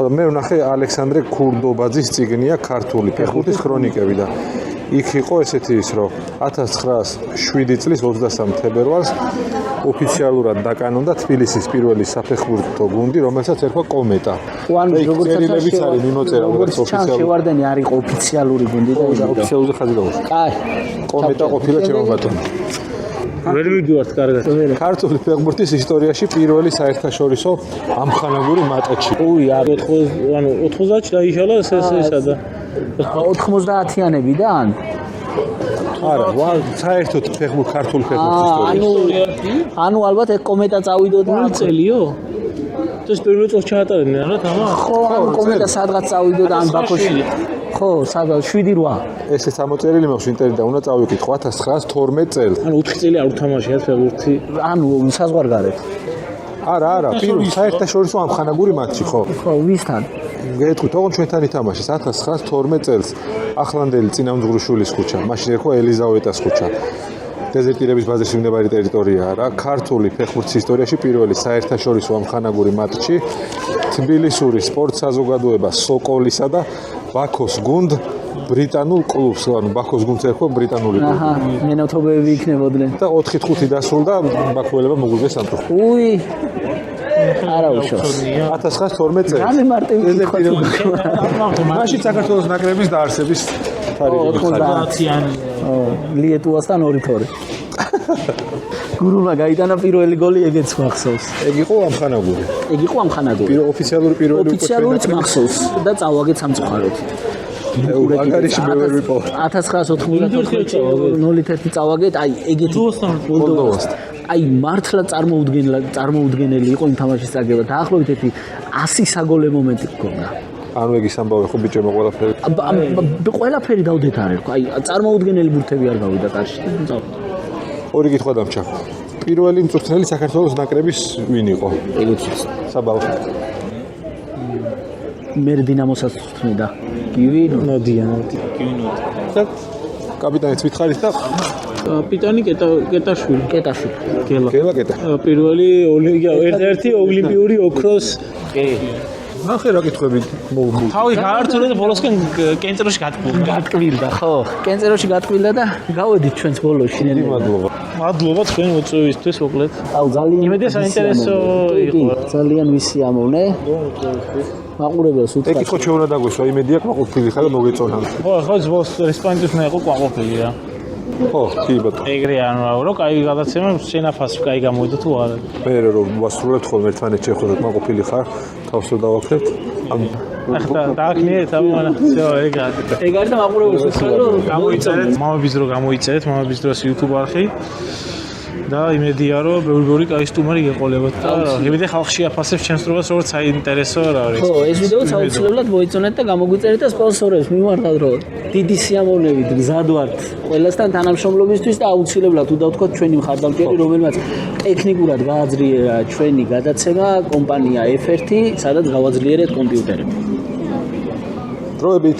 ხო მე ვნახე ალექსანდრე ქურდობაძის წიგნია ქართული ფეხბურთის ქრონიკები და იქ იყო ესეთი ის რომ 1907 წლის 23 თებერვალს ოფიციალურად დაკანონდა თბილისის პირველი საფეხბურთო გუნდი, რომელსაც ერქვა კომეტა. ანუ როგორც არის მიმოწერა როგორც ოფიციალური. შევარდენი არის ოფიციალური გუნდი და ოფიციალურზე ხაზი დავუსვა. კაი. კომეტა ყოფილა ჩემო ბატონო. ვერ მივიდივართ კარგად. ქართული ფეხბურთის ისტორიაში პირველი საერთაშორისო ამხანაგური მატჩი. უი, ანუ 90-ში დაიშალა ესა და 90-იანებიდან არა, საერთოდ ფეხბურთი ქართული ფეხბურთის ისტორია. ანუ ალბათ ეგ კომეტა წავიდოთ წელიო? ეს პირველ წელს ჩაატარებდნენ რა თამა? ხო, ანუ კომეტა სადღაც წავიდოთ ან ბაქოში. ხო, სადღაც 7-8. ესეც ამოწერილი მაქვს ინტერნეტიდან, უნდა წავიკითხო 1912 წელს. ანუ 4 წელი არ უთამაშია ფეხბურთი. ანუ საზღვარგარეთ. არა, პირველ საერთაშორისო ამხანაგური მატჩი, ხო? ხო, ვისთან? გეტყვით, ოღონდ ჩვენთან ითამაშეს 1912 წელს ახლანდელი წინამძღვრიშვილის ქუჩა, მაშინ ერქვა ელიზავეტას ქუჩა. დეზერტირების ბაზრის მიმდებარე ტერიტორიაა რა. ქართული ფეხბურთის ისტორიაში პირველი საერთაშორისო ამხანაგური მატჩი თბილისური სპორტ საზოგადოება სოკოლისა და ბაქოს გუნდ ბრიტანულ კლუბს, ანუ ბაქოს გუნდს ერქვა ბრიტანული კლუბი. აჰა, მენავთობები იქნებოდნენ. და 4-5 დასრულდა ბაქოელებმა მოგულდეს სამწუხაროდ. უი. არა უშავს. 1912 წელს. რამე მარტივი კითხვა თუ მაშინ საქართველოს ნაკრების დაარსების თარიღი მიხარია. 90-იანი. ლიეტუასთან 2-2. გურულმა გაიტანა პირველი გოლი, ეგეც მახსოვს. ეგ იყო ამხანაგური. ეგ იყო ამხანაგური. ოფიციალური პირველი ოფიციალურიც მახსოვს და წავაგეთ სამწუხაროდ. მაგარიში მე ვერ ვიპოვე. 1994 წელს 0-1 წავაგეთ, აი ეგეთი მოლდოვასთან. აი მართლა წარმოუდგენელი იყო იმ თამაშის წაგება. დაახლოებით 100 საგოლე მომენტი გქონდა. ანუ ეგ ის ამბავი ხო ბიჭებო ყველაფერი. ყველაფერი დავდეთ არ ერქვა. აი წარმოუდგენელი ბურთები არ გავიდა კარში. ორი კითხვა დამჭა. პირველი მწვრთნელი საქართველოს ნაკრების ვინ იყო? ეგეც საბავ. მე დინამოსაც ვწვრთნიდა. გივინო. ნოდიანოდი. გივინოდი. და კაპიტანიც მითხარით და კაპიტანი კეტაშვილი. კეტაშვილი. გელა კეტა. პირველი ერთ-ერთი ოლიმპიური ოქროს ნახე რა კითხვები მოგულ. თავი გაართულა და ბოლოსკენ კენწეროში გატკბილდა, ხო. კენწეროში გატკბილდა და გავედით ჩვენს ბოლოში. მადლობა. მადლობა თქვენ მოწვევისთვის მოკლედ. აუ ძალიან იმედია საინტერესო იყო. ძალიან ვისიამოვნე. მაყურებელს ეგ უთხრა. კითხვა შეუნა დაგვესვა იმედია ყოფილი ხარ და მოგეწონა. ხო, ხო, ზოს რესპონდენტის უნდა იყოს ყოფილი რა. ხო, კი ბატონო. ეგრე ანუ რა, კაი გადაცემა შენაფას კაი გამოვიდა თუ არა. მე რომ ვასრულებთ ხოლმე ერთმანეთს შეხვდეთ, მაყოფილი ხარ, თავს რო დავაქრებთ. ახლა დააკნიეთ ამ მანა. всё, ეგ არის და მაყურებელს უთხრა რომ გამოიწერეთ, მამების დრო გამოიწერეთ, მამების დროს YouTube არხი. და იმედია რომ ბევრი კაი სტუმარი გეყოლებათ და იმედია ხალხში აფასებს ჩემს დროებას როგორც საინტერესო რა არის. ხო, ეს ვიდეო საუცლებლად მოიწონეთ და გამოგვიწერეთ და სპონსორებს მიმართავთ რომ დიდი სიამოვნებით გზად ვართ ყველასთან თანამშრომლობისთვის და აუცილებლად უნდა ვთქვათ ჩვენი მხარდამჭერი რომელმაც ტექნიკურად გააძლიერა ჩვენი გადაცემა კომპანია F1, სადაც გავაძლიერეთ კომპიუტერები. დროებით.